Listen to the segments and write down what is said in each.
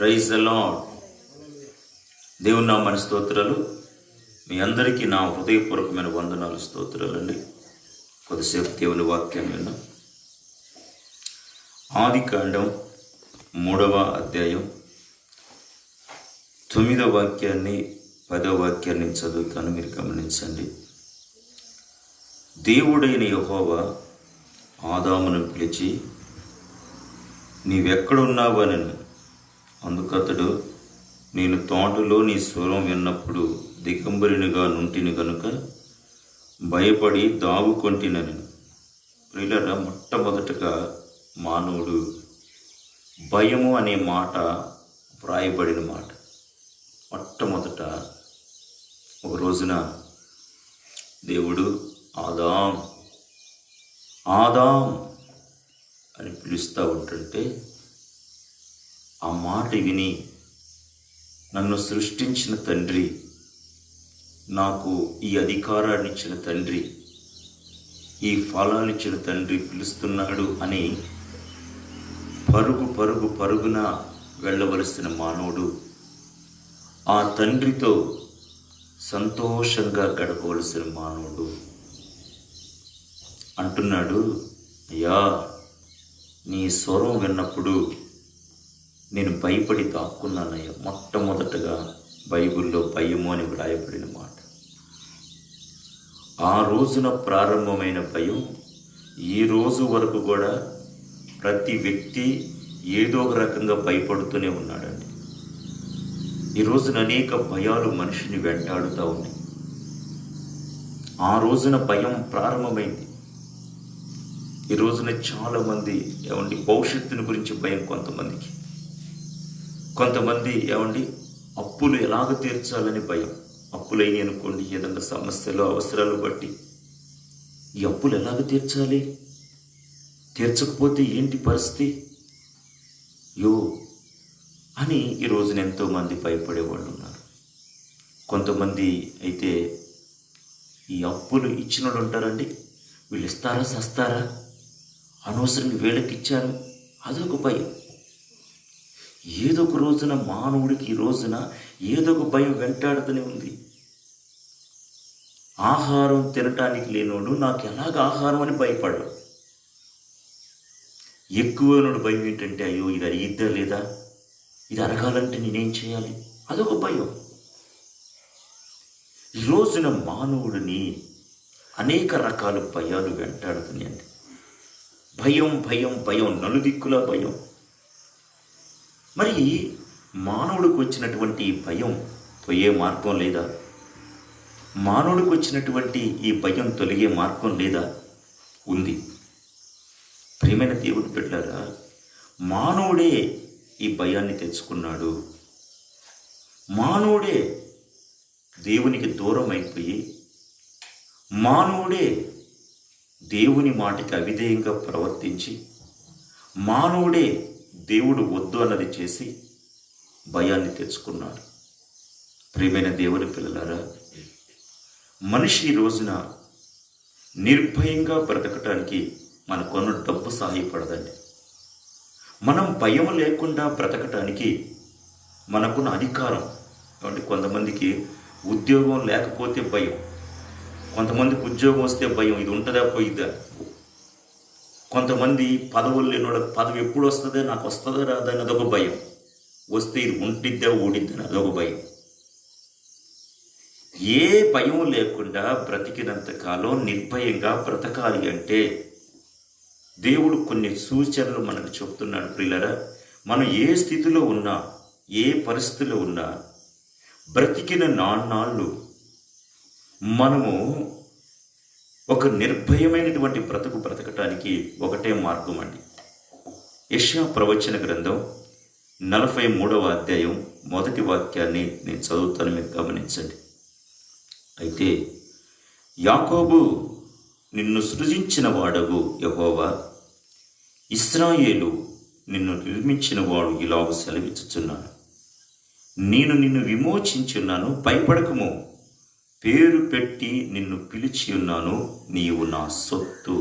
Praise the lord. దేవుని నామమున స్తోత్రాలు. మీ అందరికీ నా హృదయపూర్వకమైన వందనాలు, స్తోత్రాలండి. కొద్దిసేపు దేవుని వాక్యాన్ని విన్నాం. ఆదికాండం 3వ అధ్యాయం 9వ వాక్యాన్ని 10వ వాక్యాన్ని చదువుతాను, మీరు గమనించండి. దేవుడైన యెహోవా ఆదామును పిలిచి, నీవెక్కడున్నావని. అందుకతడు, నేను తోటలో నీ స్వరం విన్నప్పుడు దిగంబరినిగా నుంటిని గనుక భయపడి దాగుకొంటినని. ప్రియులారా, మొట్టమొదటగా మానవుడు భయము అనే మాట వ్రాయబడిన మాట. మొట్టమొదట ఒక రోజున దేవుడు ఆదాం ఆదాం అని పిలుస్తూ ఉంటుంటే, ఆ మాట విని నన్ను సృష్టించిన తండ్రి, నాకు ఈ అధికారాన్ని ఇచ్చిన తండ్రి, ఈ ఫలాలు ఇచ్చిన తండ్రి పిలుస్తున్నాడు అని పరుగున వెళ్ళవలసిన మానవుడు ఆ తండ్రితో సంతోషంగా గడపవలసిన మానవుడు అంటున్నాడు, అయ్యా, నీ స్వరం విన్నప్పుడు నేను భయపడి దాక్కున్నానయ్యా. మొట్టమొదటగా బైబిల్లో భయము అని వ్రాయబడిన మాట. ఆ రోజున ప్రారంభమైన భయం ఈ రోజు వరకు కూడా ప్రతి వ్యక్తి ఏదో ఒక రకంగా భయపడుతూనే ఉన్నాడండి. ఈ రోజున అనేక భయాలు మనిషిని వెంటాడుతూ ఉన్నాయి. ఆ రోజున భయం ప్రారంభమైంది. ఈ రోజున చాలామంది భవిష్యత్తుని గురించి భయం. కొంతమంది అప్పులు ఎలాగ తీర్చాలని భయం. అప్పులైన అనుకోండి, ఏదన్నా సమస్యలు అవసరాలు బట్టి ఈ అప్పులు ఎలాగ తీర్చాలి, తీర్చకపోతే ఏంటి పరిస్థితి అని ఈ రోజున ఎంతోమంది భయపడేవాళ్ళు ఉన్నారు. కొంతమంది అయితే ఈ అప్పులు ఇచ్చిన వాళ్ళు ఉంటారండి, వీళ్ళు ఇస్తారా సస్తారా, అనవసరంగా వీళ్ళకి ఇచ్చారు, అదొక భయం. ఏదో ఒక రోజున మానవుడికి ఈ రోజున ఏదో ఒక భయం వెంటాడుతూనే ఉంది. ఆహారం తినటానికి లేనోడు నాకు ఎలాగ ఆహారం అని భయపడడు. ఎక్కువనోడు భయం ఏంటంటే, అయ్యో ఇది అరిగిద్దా లేదా, ఇది అరగాలంటే నేనేం చేయాలి, అదొక భయం. ఈ రోజున మానవుడిని అనేక రకాల భయాలు వెంటాడుతున్నాయండి. భయం భయం భయం, నలుదిక్కుల భయం. మరి మానవుడికి వచ్చినటువంటి భయం పోయే మార్గం లేదా? మానవుడికి వచ్చినటువంటి ఈ భయం తొలగే మార్గం లేదా? ఉంది. ప్రియమైన దేవుడి బిడ్డలారా, మానవుడే ఈ భయాన్ని తెచ్చుకున్నాడు. మానవుడే దేవునికి దూరం అయిపోయి, మానవుడే దేవుని మాటకి అవిధేయంగా ప్రవర్తించి, మానవుడే దేవుడు వద్దు అన్నది చేసి భయాన్ని తెచ్చుకున్నాడు. ప్రియమైన దేవుని పిల్లలారా, మనిషి ఈ రోజున నిర్భయంగా బ్రతకటానికి మనకున్న డబ్బు సహాయపడదండి. మనం భయం లేకుండా బ్రతకటానికి మనకున్న అధికారం. కొంతమందికి ఉద్యోగం లేకపోతే భయం, కొంతమందికి ఉద్యోగం వస్తే భయం, ఇది ఉంటుందా పోయిద్దా. కొంతమంది పదవులు లేని వాళ్ళకి పదవి ఎప్పుడు వస్తుందో, నాకు వస్తుందో రాదా అని అదొక భయం. వస్తే ఇది ఉంటిద్దా ఊడిద్దని అదొక భయం. ఏ భయం లేకుండా బ్రతికినంత కాలం నిర్భయంగా బ్రతకాలి అంటే దేవుడు కొన్ని సూచనలు మనకు చెప్తున్నాడు. ప్రియులారా, మనం ఏ స్థితిలో ఉన్నా, ఏ పరిస్థితిలో ఉన్నా, బ్రతికిన నాళ్ళు మనము ఒక నిర్భయమైనటువంటి బ్రతకటానికి ఒకటే మార్గం అండి. యెషయా ప్రవచన గ్రంథం 43వ అధ్యాయం 1వ వాక్యాన్ని నేను చదువుతాను, మీరు గమనించండి. అయితే, యాకోబు, నిన్ను సృజించిన వాడవు యెహోవా, ఇశ్రాయేలు, నిన్ను నిర్మించిన వాడు ఇలాగ సెలవిచ్చుచున్నాను, నిన్ను విమోచించున్నాను, భయపడకము, పేరు పెట్టి నిన్ను పిలిచి ఉన్నాను, నీవు నా సొత్తు.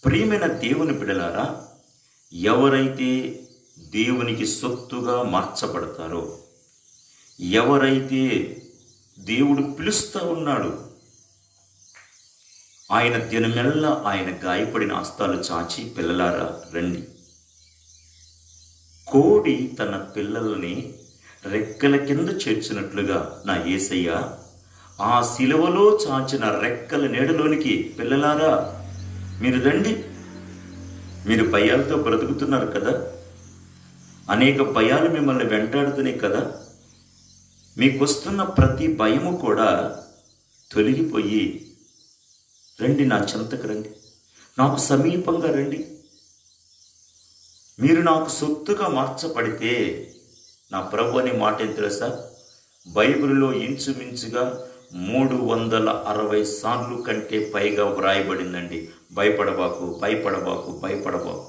ప్రియమైన దేవుని బిడ్డలారా, ఎవరైతే దేవునికి సొత్తుగా మార్చబడతారో, ఎవరైతే దేవుడు పిలుస్తూ ఉన్నాడు, ఆయన దినమెల్లా ఆయన గాయపడిన హస్తాలు చాచి, పిల్లలారా రండి. కోడి తన పిల్లల్ని రెక్కల కింద చేర్చినట్లుగా నా యేసయ్య ఆ శిలువలో చాచిన రెక్కల నీడలోనికి, పిల్లలారా మీరు రండి. మీరు భయాలతో బ్రతుకుతున్నారు కదా, అనేక భయాలు మిమ్మల్ని వెంటాడుతున్నాయి కదా, మీకు వస్తున్న ప్రతి భయము కూడా తొలగిపోయి రండి, నా చెంతకు రండి, నాకు సమీపంగా రండి. మీరు నాకు సొత్తుగా మార్చబడితే, నా ప్రభు అనే మాట ఏం తెలుసా, బైబిల్లో ఇంచుమించుగా 360 సార్లు కంటే పైగా వ్రాయబడిందండి. భయపడబాకు, భయపడబాకు, భయపడబాకు.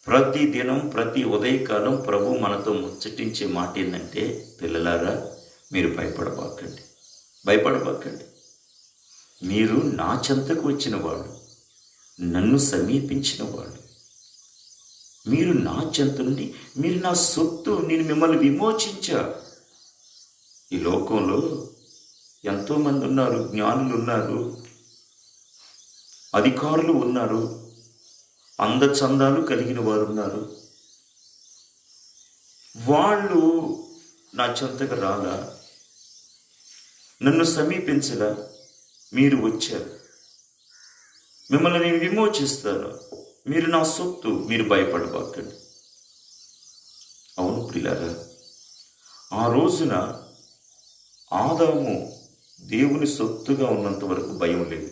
ప్రతి దినం, ప్రతి ఉదయకాలం ప్రభు మనతో ముచ్చటించే మాట ఏంటంటే, పిల్లలారా మీరు భయపడబాకండి, భయపడబాకండి. మీరు నా చెంతకు వచ్చిన వాడు, నన్ను సమీపించిన వాడు, మీరు నా చెంత నుండి, మీరు నా సొత్తు, నేను మిమ్మల్ని విమోచించా. ఈ లోకంలో ఎంతోమంది ఉన్నారు, జ్ఞానులు ఉన్నారు, అధికారులు ఉన్నారు, అందచందాలు కలిగిన వారు ఉన్నారు. వాళ్ళు నా చెంతకు రాలా, నన్ను సమీపించలా. మీరు వచ్చారు, మిమ్మల్ని నేను విమోచిస్తాను, మీరు నా సొత్తు, మీరు భయపడబాకండి. అవును ప్రియులారా, ఆ రోజున ఆదాము దేవుని సొత్తుగా ఉన్నంత వరకు భయం లేదు.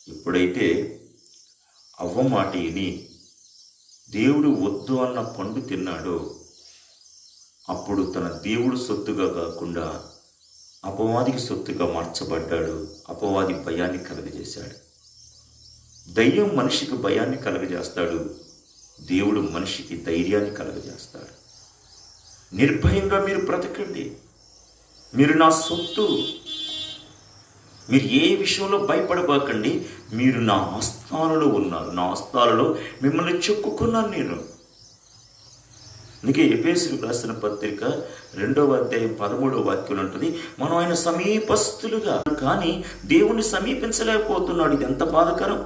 ఎప్పుడైతే అవ్వ మాట విని దేవుడు వద్దు అన్న పండు తిన్నాడో, అప్పుడు తన దేవుడు సొత్తుగా కాకుండా అపవాదికి సొత్తుగా మార్చబడ్డాడు. అపవాది భయాన్ని కలుగజేశాడు. దయ్యం మనిషికి భయాన్ని కలుగజేస్తాడు, దేవుడు మనిషికి ధైర్యాన్ని కలుగజేస్తాడు. నిర్భయంగా మీరు బ్రతకండి, మీరు నా సొత్తు, మీరు ఏ విషయంలో భయపడబాకండి, మీరు నా హస్తాలలో ఉన్నారు, నా హస్తాలలో మిమ్మల్ని చెక్కుకున్నాను నేను. అందుకే ఎఫెసీయులకు రాసిన పత్రిక 2వ అధ్యాయం 13వ వాక్యం ఉంటుంది, మనం ఆయన సమీపస్తులుగా, కానీ దేవుణ్ణి సమీపించలేకపోతున్నాడు. ఇది ఎంత బాధకరం.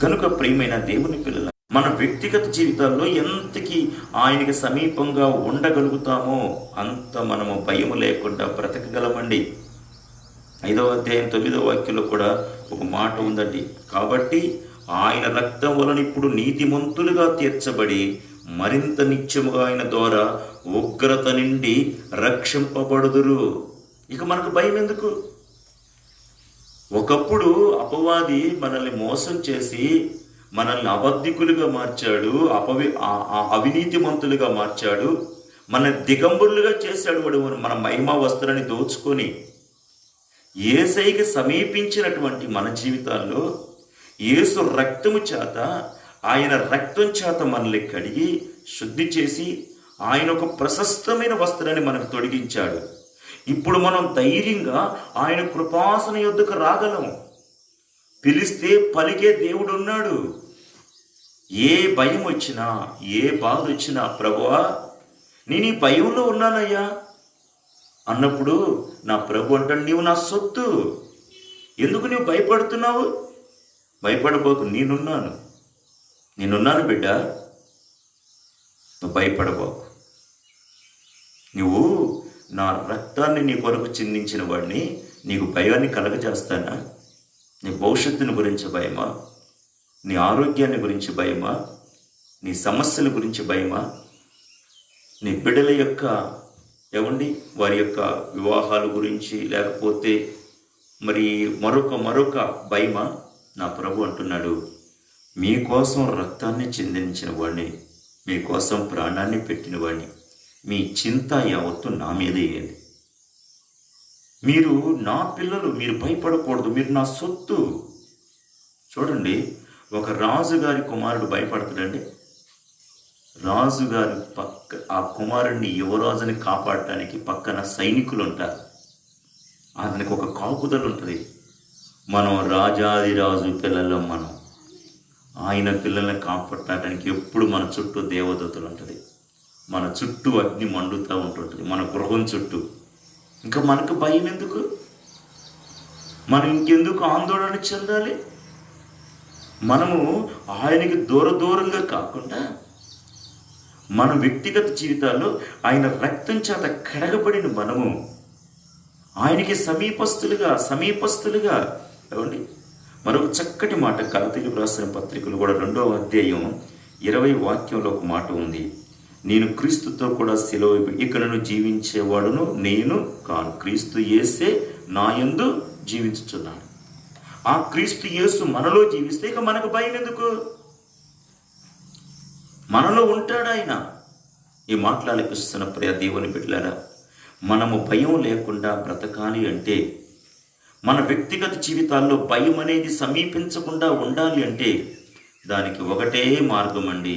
కనుక ప్రియమైన దేవుని పిల్లల, మన వ్యక్తిగత జీవితాల్లో ఎంతకి ఆయనకి సమీపంగా ఉండగలుగుతామో అంత మనము భయం లేకుండా బ్రతకగలమండి. 5వ అధ్యాయం 9వ వాక్యంలో కూడా ఒక మాట ఉందండి, కాబట్టి ఆయన రక్తం వలన ఇప్పుడు నీతిమంతులుగా తీర్చబడి మరింత నిత్యముగా ఆయన ద్వారా ఉగ్రత నుండి రక్షింపబడుదురు. ఇక మనకు భయం ఎందుకు? ఒకప్పుడు అపవాది మనల్ని మోసం చేసి మనల్ని అబద్ధికులుగా మార్చాడు, అవినీతిమంతులుగా మార్చాడు, మన దిగంబరులుగా చేశాడు. వాడు మన మహిమా వస్త్రాన్ని దోచుకొని యేసయ్యకి సమీపించినటువంటి మన జీవితాల్లో యేసు రక్తము చేత, ఆయన రక్తం చేత మనల్ని కడిగి శుద్ధి చేసి ఆయన ఒక ప్రశస్తమైన వస్త్రాన్ని మనకు తొడిగించాడు. ఇప్పుడు మనం ధైర్యంగా ఆయన కృపాసన యొద్దకు రాగలము. పిలిస్తే పలికే దేవుడు ఉన్నాడు. ఏ భయం వచ్చినా, ఏ బాధ వచ్చినా, ప్రభువా నేను ఈ భయంలో ఉన్నానయ్యా అన్నప్పుడు నా ప్రభు అంటాడు, నీవు నా సొత్తు, ఎందుకు నీవు భయపడుతున్నావు? భయపడబోకు, నేనున్నాను బిడ్డ, నువ్వు భయపడబోకు. నువ్వు నా రక్తాన్ని నీ కొరకు చిందించిన వాడిని, నీకు భయాన్ని కలగజేస్తానా? నీ భవిష్యత్తుని గురించి భయమా? నీ ఆరోగ్యాన్ని గురించి భయమా? నీ సమస్యల గురించి భయమా? నీ బిడ్డల యొక్క వారి యొక్క వివాహాల గురించి, లేకపోతే మరి మరొక భయమా? నా ప్రభు అంటున్నాడు, మీకోసం రక్తాన్ని చిందించిన వాడిని, మీకోసం ప్రాణాన్ని పెట్టిన వాడిని, మీ చింత యావత్తు నా మీద వేయండి. మీరు నా పిల్లలు, మీరు భయపడకూడదు, మీరు నా సొత్తు. చూడండి, ఒక రాజుగారి కుమారుడు భయపడతాడండి. రాజుగారి ఆ కుమారుడిని, యువరాజుని కాపాడటానికి పక్కన సైనికులు ఉంటారు. అతనికి ఒక కాపుదలు ఉంటుంది. మనం రాజాదిరాజు పిల్లలం, ఆయన పిల్లల్ని కాపాడటానికి ఎప్పుడు మన చుట్టూ దేవదూతలు ఉంటుంది, మన చుట్టూ అగ్ని మండుతూ ఉంటుంటుంది, మన గృహం చుట్టూ. ఇంకా మనకు భయం ఎందుకు? మనం ఇంకెందుకు ఆందోళన చెందాలి? మనము ఆయనకి దూరంగా కాకుండా మన వ్యక్తిగత జీవితాల్లో ఆయన రక్తం చేత కడగబడిన మనము ఆయనకి సమీపస్తులుగా ఏమండి. మరొక చక్కటి మాట గలతీయులకు రాసిన పత్రికలు కూడా 2వ అధ్యాయం 20 వాక్యంలో ఒక మాట ఉంది. నేను క్రీస్తుతో కూడా సిలువ ఇకను జీవించేవాడును నేను కాను, క్రీస్తు యేసే నా యందు జీవించుచున్నాడు. ఆ క్రీస్తు యేసు మనలో జీవిస్తే ఇక మనకు భయం ఎందుకు? మనలో ఉంటాడు ఆయన. ఈ మాటలాలకిస్తున్న ప్రియ దేవుని బిడ్డలారా, మనము భయం లేకుండా బ్రతకాలి అంటే, మన వ్యక్తిగత జీవితాల్లో భయం అనేది సమీపించకుండా ఉండాలి అంటే దానికి ఒకటే మార్గం అండి.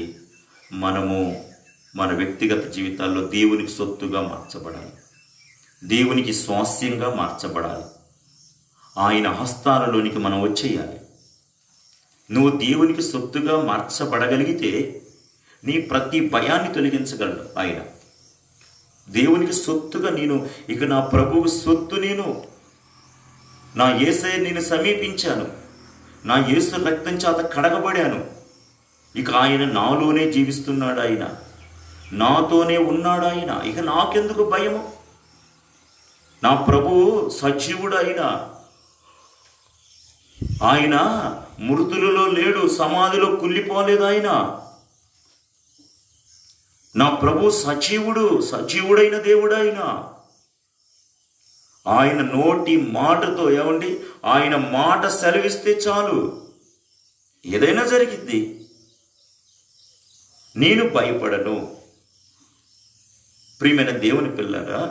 మనము మన వ్యక్తిగత జీవితాల్లో దేవునికి సొత్తుగా మార్చబడాలి, దేవునికి స్వాస్యంగా మార్చబడాలి. ఆయన హస్తాలలోనికి మనం వచ్చేయాలి. నువ్వు దేవునికి సొత్తుగా మార్చబడగలిగితే నీ ప్రతి భయాన్ని తొలగించగలడు ఆయన. దేవునికి సొత్తుగా నేను ఇక నా ప్రభువు సొత్తు, నా యేసయ్య నేను సమీపించాను, నా యేసు రక్తం చేత కడగబడాను, ఇక ఆయన నాలోనే జీవిస్తున్నాడు, ఆయన నాతోనే ఉన్నాడు, ఆయన ఇక నాకెందుకు భయము? నా ప్రభువు సజీవుడు, ఆయన మృతులలో లేడు, సమాధిలో కుళ్ళిపోలేదు. నా ప్రభు సజీవుడైన దేవుడు. ఆయన నోటి మాటతో ఏమండి, ఆయన మాట సెలవిస్తే చాలు ఏదైనా జరిగిద్ది. నేను భయపడను. ప్రియమైన దేవుని పిల్లరా,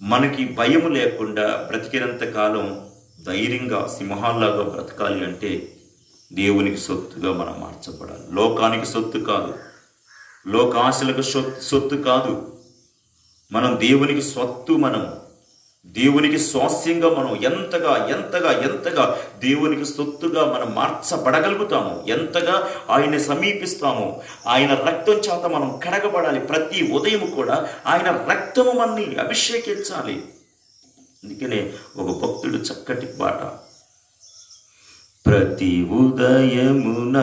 మనకి భయము లేకుండా బ్రతికినంత కాలం ధైర్యంగా సింహాల్లాగా బ్రతకాలి అంటే దేవునికి సొత్తుగా మనం మార్చబడాలి. లోకానికి సొత్తు కాదు, లోకాశలకు సొత్తు కాదు. మనం దేవునికి సొత్తు. మనము దేవునికి స్వాస్యంగా మనం ఎంతగా దేవునికి సొత్తుగా మనం మార్చబడగలుగుతాము, ఎంతగా ఆయన సమీపిస్తాము. ఆయన రక్తం చేత మనం కడగబడాలి. ప్రతి ఉదయం కూడా ఆయన రక్తము మనని అభిషేకించాలి. అందుకనే ఒక భక్తుడు చక్కటి పాట, ప్రతి ఉదయమున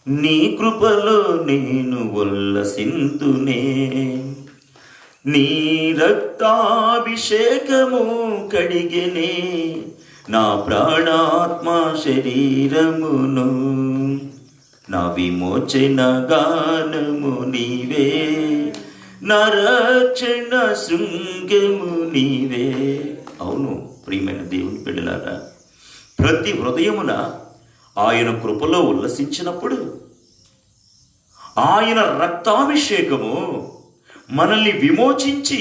నీ కృపలో నేను ఉల్లసింతునే, నీ రక్తాభిషేకము కడిగెనే నా ప్రాణాత్మ శరీరమును, నా విమోచన గానము నీవే, నా రక్షణ శృంగము నీవే. అవును ప్రియమైన దేవుని బిడ్డలారా, ప్రతి హృదయమున ఆయన కృపలో ఉల్లసించినప్పుడు ఆయన రక్తాభిషేకము మనల్ని విమోచించి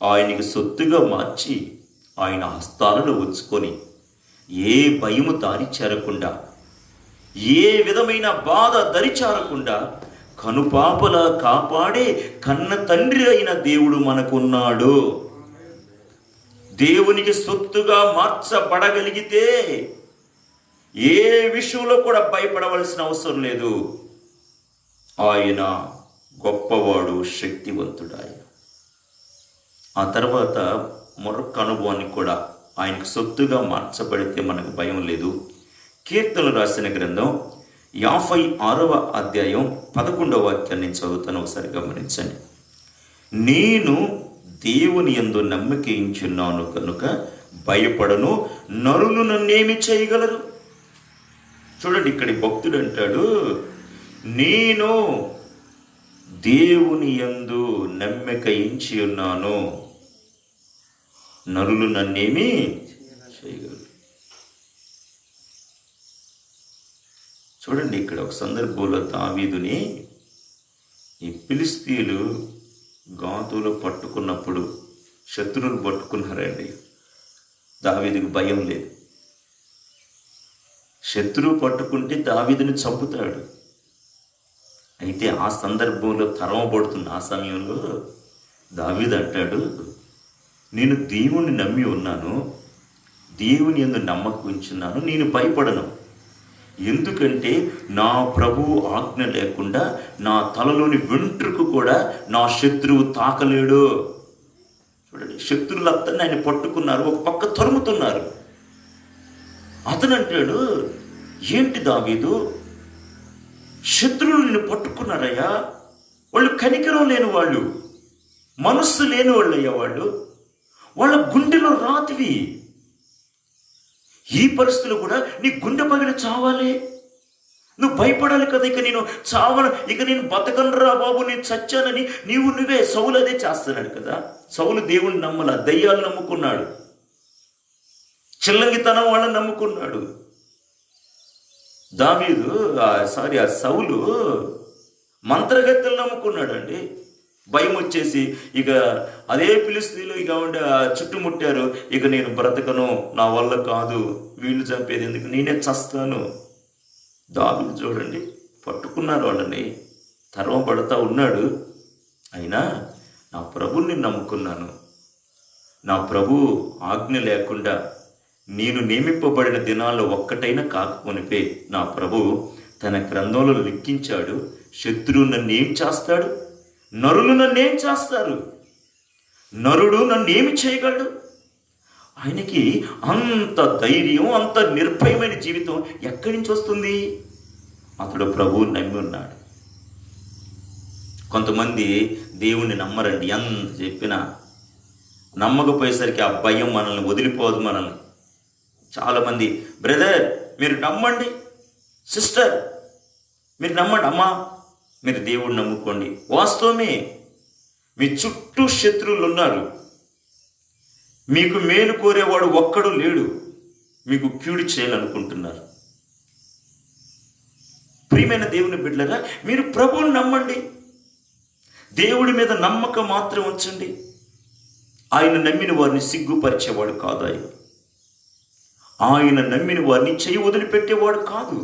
ఆయనకి సొత్తుగా మార్చి ఆయన హస్తాలను ఉంచుకొని ఏ భయము దారి చేరకుండా, ఏ విధమైన బాధ దరి చేరకుండా కనుపాపలా కాపాడే కన్న తండ్రి అయిన దేవుడు మనకున్నాడు. దేవునికి సొత్తుగా మార్చబడగలిగితే ఏ విషయంలో కూడా భయపడవలసిన అవసరం లేదు. ఆయన గొప్పవాడు, శక్తివంతుడు. ఆయన ఆ తర్వాత మరొక అనుభవాన్ని కూడా ఆయనకు సొత్తుగా మార్చబడితే మనకు భయం లేదు. కీర్తనలు రాసిన గ్రంథం 56వ అధ్యాయం 11వ వాక్యాన్ని చదువుతాను, ఒకసారి గమనించండి. నేను దేవుని యందు నమ్మిక ఉంచున్నాను కనుక భయపడను, నరులు నన్నేమి చేయగలరు? చూడండి, ఇక్కడి భక్తుడు అంటాడు, నేను దేవుని యందు నమ్మిక ఉంచి ఉన్నాను, నరులు నన్నేమి చేయగలరు. చూడండి, ఇక్కడ ఒక సందర్భంలో దావీదుని ఈ ఫిలిష్తీయులు గాతులో పట్టుకున్నప్పుడు శత్రువులు పట్టుకున్నారండి. దావీదుకు భయం లేదు. శత్రువు పట్టుకుంటే దావీదుని చంపుతాడు. అయితే ఆ సందర్భంలో తరమబడుతున్న ఆ సమయంలో దావీదు అంటాడు, నేను దేవుణ్ణి నమ్మి ఉన్నాను, దేవుని యందు నమ్మకం ఉంచున్నాను, నేను భయపడను. ఎందుకంటే నా ప్రభువు ఆజ్ఞ లేకుండా నా తలలోని వెంట్రుకు కూడా నా శత్రువు తాకలేడు. చూడండి, శత్రువులంతా ఆయన పట్టుకున్నారు, ఒక పక్క తరుముతున్నారు. అతను అంటాడు, ఏంటి దావీదు, శత్రువులు నిన్ను పట్టుకున్నారయ్యా, వాళ్ళు కనికరం లేని వాళ్ళు, మనస్సు లేని వాళ్ళయ్యా, వాళ్ళ గుండెలో రాతివి. ఈ పరిస్థితులు కూడా నీ గుండె పగిలి చావాలి, నువ్వు భయపడాలి కదా. ఇక నేను బతకనురా బాబు, నేను చచ్చానని నువ్వే. సౌలు అదే చేస్తున్నాడు కదా. సౌలు దేవుని నమ్మల, దయ్యాలు నమ్ముకున్నాడు, చిల్లంగితనం వాళ్ళని నమ్ముకున్నాడు. ఆ సౌలు మంత్రగత్తెలు నమ్ముకున్నాడు అండి. భయం వచ్చేసి ఇక అదే ఫిలిష్తీయులు ఇక చుట్టుముట్టారు. ఇక నేను బ్రతకను, నా వల్ల కాదు, వీళ్ళు చంపేది ఎందుకు, నేనే చస్తాను. దావీదు చూడండి, పట్టుకున్నారు వాళ్ళని, తరవబడతా ఉన్నాడు. అయినా నా ప్రభువుని నమ్ముకున్నాను, నా ప్రభు ఆజ్ఞ లేకుండా నేను నియమింపబడిన దినాల్లో ఒక్కటైనా కాకపోనిపే నా ప్రభు తన గ్రంథంలో లిఖించాడు. శత్రువు నన్ను ఏం చేస్తాడు, నరులు నన్ను ఏం చేస్తారు, నరుడు నన్ను ఏమి చేయగలడు. ఆయనకి అంత ధైర్యం, అంత నిర్భయమైన జీవితం ఎక్కడి నుంచి వస్తుంది? అతడు ప్రభువుని నమ్మి ఉన్నాడు. కొంతమంది దేవుణ్ణి నమ్మరండి, ఎంత చెప్పినా. నమ్మకపోయేసరికి ఆ భయం మనల్ని వదిలిపోదు. మనల్ని చాలామంది, బ్రదర్ మీరు నమ్మండి, సిస్టర్ మీరు నమ్మండి, అమ్మా మీరు దేవుడిని నమ్ముకోండి. వాస్తవమే, మీ చుట్టూ శత్రువులు ఉన్నారు, మీకు మేలు కోరేవాడు ఒక్కడు లేడు, మీకు కీడు చేయాలనుకుంటున్నారు. ప్రియమైన దేవుని బిడ్డలారా, మీరు ప్రభువుని నమ్మండి, దేవుడి మీద నమ్మకం మాత్రం ఉంచండి. ఆయన నమ్మిన వారిని సిగ్గుపరిచేవాడు కాదు. ఆయన నమ్మిన వారిని చేయి వదిలిపెట్టేవాడు కాదు.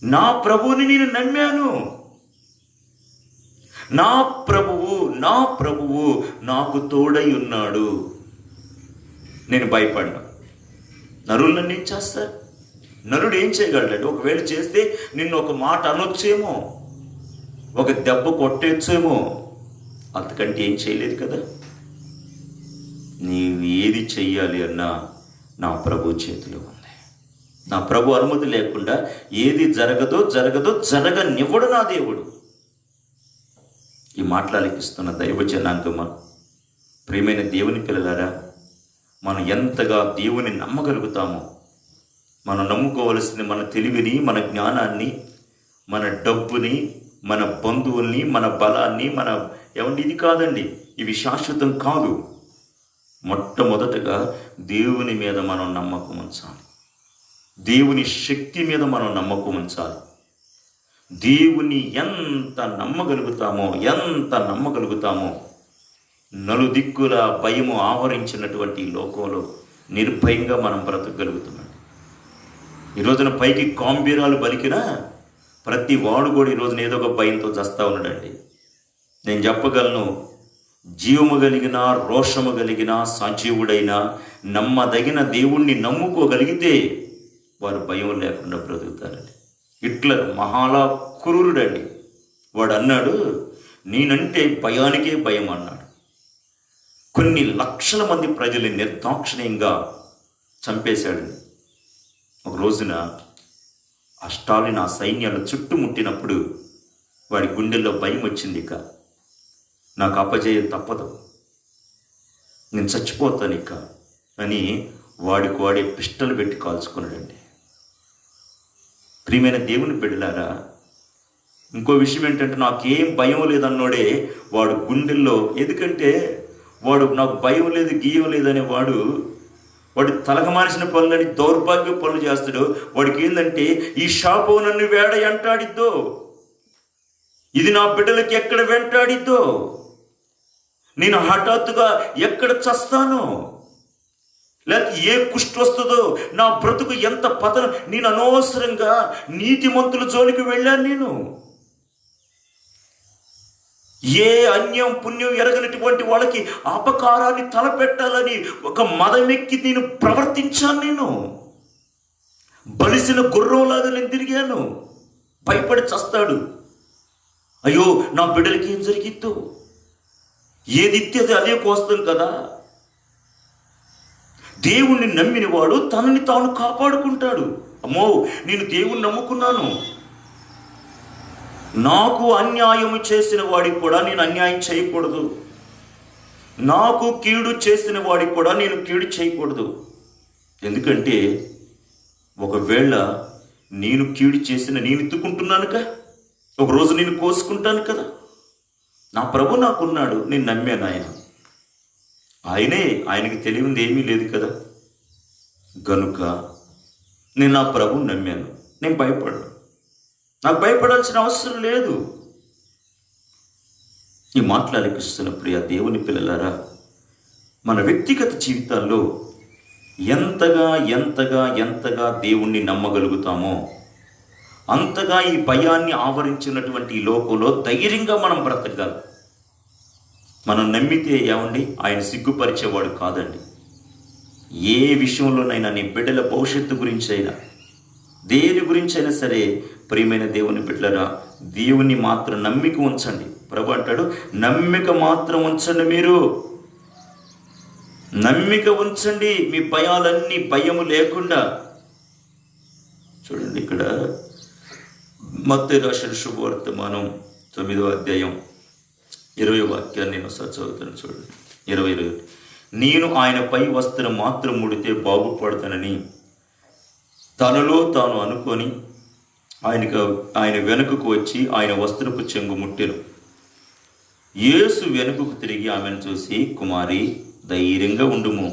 నా ప్రభువుని నేను నమ్మాను, నా ప్రభువు నాకు తోడై ఉన్నాడు, నేను భయపడ్డా. నరులు నన్ను ఏం చేస్తారు? నరుడు ఏం చేయగలడు? ఒకవేళ చేస్తే నిన్ను ఒక మాట అనొచ్చేమో, ఒక దెబ్బ కొట్టేచ్చేమో, అంతకంటే ఏం చేయలేదు కదా. నీవు ఏది చెయ్యాలి అన్నా నా ప్రభు చేతిలో ఉంది. నా ప్రభు అనుమతి లేకుండా ఏది జరగదో జరగనివ్వడు నా దేవుడు. ఈ మాటలకిస్తున్న దైవ జనాంగమా, ప్రియమైన దేవుని పిల్లలారా, మనం ఎంతగా దేవుని నమ్మగలుగుతామో, మనం నమ్ముకోవలసింది మన తెలివిని, మన జ్ఞానాన్ని, మన డబ్బుని, మన బంధువుల్ని, మన బలాన్ని, ఇది కాదండి, ఇవి శాశ్వతం కాదు. మొట్టమొదటగా దేవుని మీద మనం నమ్మకం ఉంచాలి, దేవుని శక్తి మీద మనం నమ్మకం ఉంచాలి. దేవుని ఎంత నమ్మగలుగుతామో నలుదిక్కుల భయము ఆవరించినటువంటి లోకంలో నిర్భయంగా మనం బ్రతకగలుగుతున్నాం. ఈ రోజున పైకి కాంబీరాలు బలికినా ప్రతి వాడు కూడా ఈ రోజున ఏదో ఒక భయంతో చస్తా ఉన్నాడండి. నేను చెప్పగలను, జీవము కలిగిన, రోషము కలిగిన, సజీవుడైన, నమ్మదగిన దేవుణ్ణి నమ్ముకోగలిగితే వారు భయం లేకుండా బ్రతుకుతారండి. హిట్లర్ మహాలా క్రూరుడండి. వాడు అన్నాడు, నేనంటే భయానికే భయం అన్నాడు. కొన్ని లక్షల మంది ప్రజల్ని నిర్దాక్షిణ్యంగా చంపేశాడు. ఒక రోజున ఆ స్టాలిన్ ఆ సైన్యాలు చుట్టుముట్టినప్పుడు వాడి గుండెల్లో భయం వచ్చింది. ఇక నాకు అపజయం తప్పదు, నేను చచ్చిపోతాను ఇక అని వాడికి వాడే పిస్టల్ పెట్టి కాల్చుకున్నాడండి. ప్రియమైన దేవుని బిడ్డలారా, ఇంకో విషయం ఏంటంటే, నాకేం భయం లేదన్నోడే వాడు గుండెల్లో, ఎందుకంటే వాడు నాకు భయం లేదు గీయం లేదనే వాడు తలకమానిసిన పనులని, దౌర్భాగ్య పనులు చేస్తాడు. వాడికి ఏంటంటే, ఈ శాపం నన్ను వేడ వెంటాడిద్దో, ఇది నా బిడ్డలకి ఎక్కడ వెంటాడిద్దో, నేను హఠాత్తుగా ఎక్కడ చస్తానో, లేకపోతే ఏ కుష్టి వస్తుందో, నా బ్రతుకు ఎంత పతనం, నేను అనవసరంగా నీతిమంతుల జోలికి వెళ్ళాను. నేను ఏ అన్యం పుణ్యం ఎరగనటువంటి వాళ్ళకి అపకారాన్ని తలపెట్టాలని ఒక మదమెక్కి నేను ప్రవర్తించాను. నేను బలిసిన గుర్రంలాగా నేను తిరిగాను. భయపడి చస్తాడు. అయ్యో నా బిడ్డలకి ఏం జరిగిద్దో, ఏది ఇత్తేది అదే కోస్తాం కదా. దేవుణ్ణి నమ్మిన వాడు తనని తాను కాపాడుకుంటాడు. అమ్మో నేను దేవుణ్ణి నమ్ముకున్నాను, నాకు అన్యాయం చేసిన వాడికి కూడా నేను అన్యాయం చేయకూడదు, నాకు కీడు చేసిన వాడికి కూడా నేను కీడు చేయకూడదు. ఎందుకంటే ఒకవేళ నేను కీడు చేసిన నేను ఎత్తుకుంటున్నానుగా, ఒకరోజు నేను కోసుకుంటాను కదా. నా ప్రభు నాకున్నాడు, నేను నమ్మాను ఆయనకి తెలియంది ఏమీ లేదు కదా. గనుక నేను నా ప్రభువుని నమ్మాను, నేను భయపడను, నాకు భయపడాల్సిన అవసరం లేదు. ఈ మాట్లాడిపిస్తున్న ప్రియ దేవుని పిల్లలారా, మన వ్యక్తిగత జీవితాల్లో ఎంతగా ఎంతగా ఎంతగా దేవుణ్ణి నమ్మగలుగుతామో అంతగా ఈ భయాన్ని ఆవరించినటువంటి ఈ లోకంలో ధైర్యంగా మనం బ్రతకగలం. మనం నమ్మితే ఏమండి, ఆయన సిగ్గుపరిచేవాడు కాదండి. ఏ విషయంలోనైనా, నీ బిడ్డల భవిష్యత్తు గురించి అయినా, దేని గురించి అయినా సరే, ప్రియమైన దేవుని బిడ్డలారా, దేవుని మాత్రం నమ్మిక ఉంచండి. ప్రభు అంటాడు, నమ్మిక మాత్రం ఉంచండి, మీరు నమ్మిక ఉంచండి, మీ భయాలన్నీ భయము లేకుండా. చూడండి, ఇక్కడ మత్తయి రాసిన శుభవర్తమానం 9వ అధ్యాయం 20వ వాక్యాన్ని నేను ఒకసారి చదువుతాను. చూడండి, 20 నేను ఆయన పై వస్త్రం మాత్రం ముడితే బాగుపడతానని తనలో తాను అనుకొని ఆయన వెనుకకు వచ్చి ఆయన వస్త్రపు చెంగు ముట్టెను. యేసు వెనుకకు తిరిగి ఆమెను చూసి, కుమారి ధైర్యంగా ఉండుము,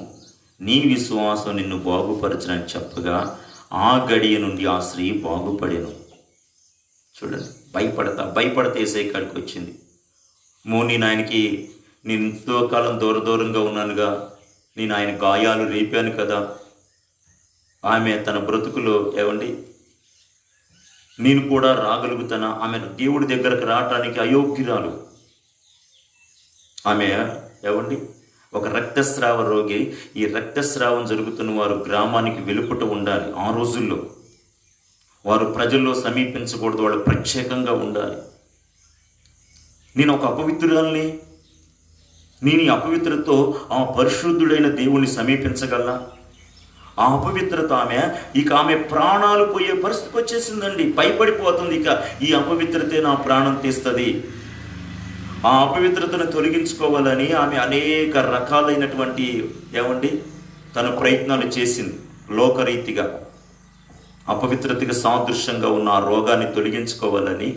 నీ విశ్వాసం నిన్ను బాగుపరచనని చెప్పగా ఆ గడియ నుండి ఆ స్త్రీ బాగుపడెను. చూడండి, భయపడతా ఏసై కాడికి వచ్చింది. నేను ఎంతో కాలం దూరంగా ఉన్నానుగా, నేను ఆయన గాయాలు రేపాను కదా. ఆమె తన బ్రతుకులో ఏమండి, నేను కూడా రాగలుగుతానా? ఆమె దేవుడి దగ్గరకు రావటానికి అయోగ్యురాలు. ఆమె ఏమండి, ఒక రక్తస్రావ రోగి. ఈ రక్తస్రావం జరుగుతున్న వారు గ్రామానికి వెలుపట ఉండాలి. ఆ రోజుల్లో వారు ప్రజల్లో సమీపించకూడదు, వాళ్ళు ప్రత్యేకంగా ఉండాలి. నేను ఒక అపవిత్రురాల్ని, నేను ఈ అపవిత్రతో ఆ పరిశుద్ధుడైన దేవుణ్ణి సమీపించగలనా? ఆ అపవిత్రత ఆమె ప్రాణాలు పోయే పరిస్థితికి వచ్చేసిందండి. భయపడిపోతుంది. ఇక ఈ అపవిత్రతే నా ప్రాణం తీస్తుంది. ఆ అపవిత్రతను తొలగించుకోవాలని ఆమె అనేక రకాలైనటువంటి తన ప్రయత్నాలు చేసింది. లోకరీతిగా అపవిత్రతకి సాదృశ్యంగా ఉన్న ఆ రోగాన్ని తొలగించుకోవాలని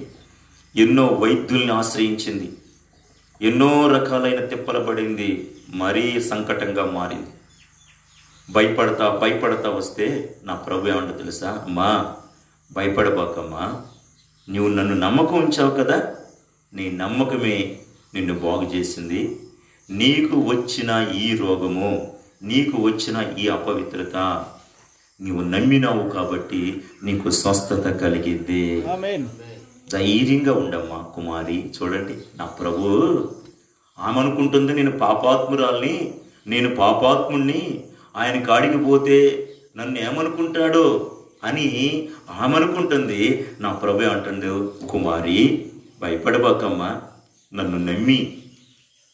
ఎన్నో వైద్యుల్ని ఆశ్రయించింది. ఎన్నో రకాలైన తిప్పలు పడింది. మరీ సంకటంగా మారింది. భయపడతా వస్తే నా ప్రభు ఏమంటో తెలుసా? అమ్మా భయపడబాకమ్మా, నువ్వు నన్ను నమ్మకం ఉంచావు కదా, నీ నమ్మకమే నిన్ను బాగు చేసింది. నీకు వచ్చిన ఈ రోగము, నీకు వచ్చిన ఈ అపవిత్రత నీవు నమ్మినావు కాబట్టి నీకు స్వస్థత కలిగింది. ధైర్యంగా ఉండమ్మా కుమారి. చూడండి, నా ప్రభు ఆమె అనుకుంటుంది నేను పాపాత్మురాల్ని, నేను పాపాత్ముణ్ణి, ఆయన కాడికి పోతే నన్ను ఏమనుకుంటాడో అని ఆమె అనుకుంటుంది. నా ప్రభు అంటుంది, కుమారి భయపడబాకమ్మా, నన్ను నమ్మి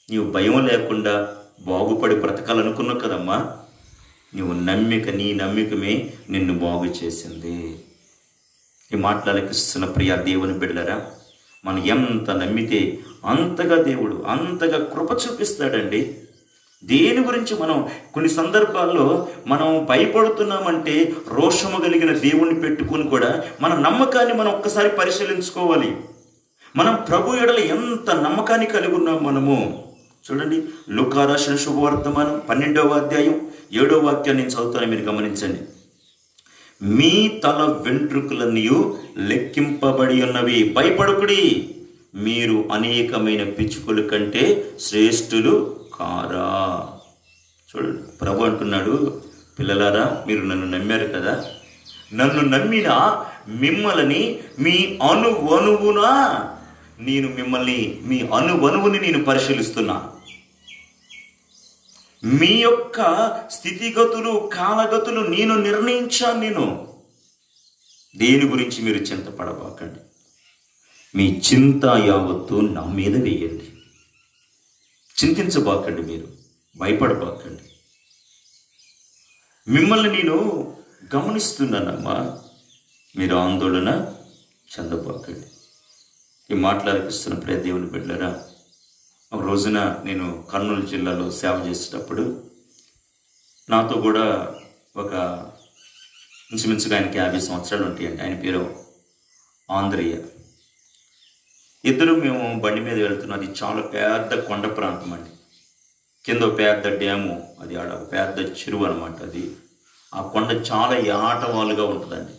నీవు భయం లేకుండా బాగుపడి బ్రతకాలనుకున్నావు కదమ్మా, నీ నమ్మికమే నిన్ను బాగు చేసింది. ఈ మాటలకిస్తున్న ప్రియ దేవుని బిడ్డలరా, మనం ఎంత నమ్మితే అంతగా దేవుడు అంతగా కృప చూపిస్తాడండి. దేని గురించి మనం కొన్ని సందర్భాల్లో మనం భయపడుతున్నామంటే రోషము కలిగిన దేవుణ్ణి పెట్టుకుని కూడా మన నమ్మకాన్ని మనం ఒక్కసారి పరిశీలించుకోవాలి. మనం ప్రభు ఎడల ఎంత నమ్మకాన్ని కలిగి ఉన్నాం మనము. చూడండి, లూకా రాసిన శుభవర్తమానం 12వ అధ్యాయం 7వ వాక్యాన్ని నేను చదువుతాను, మీరు గమనించండి. మీ తల వెంట్రుకలన్నీ లెక్కింపబడి ఉన్నవి, భయపడకుడి, మీరు అనేకమైన పిచ్చుకల కంటే శ్రేష్ఠులు కారా. చూడండి, ప్రభు అంటున్నాడు, పిల్లలారా మీరు నన్ను నమ్మారు కదా, నన్ను నమ్మిన మిమ్మల్ని మీ అణువణువున నేను మీ అణువణువుని నేను పరిశీలిస్తున్నా. మీ యొక్క స్థితిగతులు కాలగతులు నేను నిర్ణయించాను. దేని గురించి మీరు చింతపడబాకండి. మీ చింత యావత్తు నా మీద వేయండి. చింతించబాకండి, మీరు భయపడబాకండి. మిమ్మల్ని నేను గమనిస్తున్నానమ్మా, మీరు ఆందోళన చెందబాకండి. ఈ మాట్లాడిస్తున్న ప్రియ దేవుని బిడ్డలారా, ఒక రోజున నేను కర్నూలు జిల్లాలో సేవ చేసేటప్పుడు నాతో కూడా ఒక ఇంచుమించుగా ఆయనకి 50 సంవత్సరాలు ఉంటాయండి. ఆయన పేరు ఆంధ్రయ్య. ఇద్దరు మేము బండి మీద వెళ్తున్నది. చాలా పెద్ద కొండ ప్రాంతం అండి. కింద పెద్ద డ్యాము, అది ఆడ పెద్ద చెరువు అనమాట. అది ఆ కొండ చాలా యాటవాలుగా ఉంటుందండి.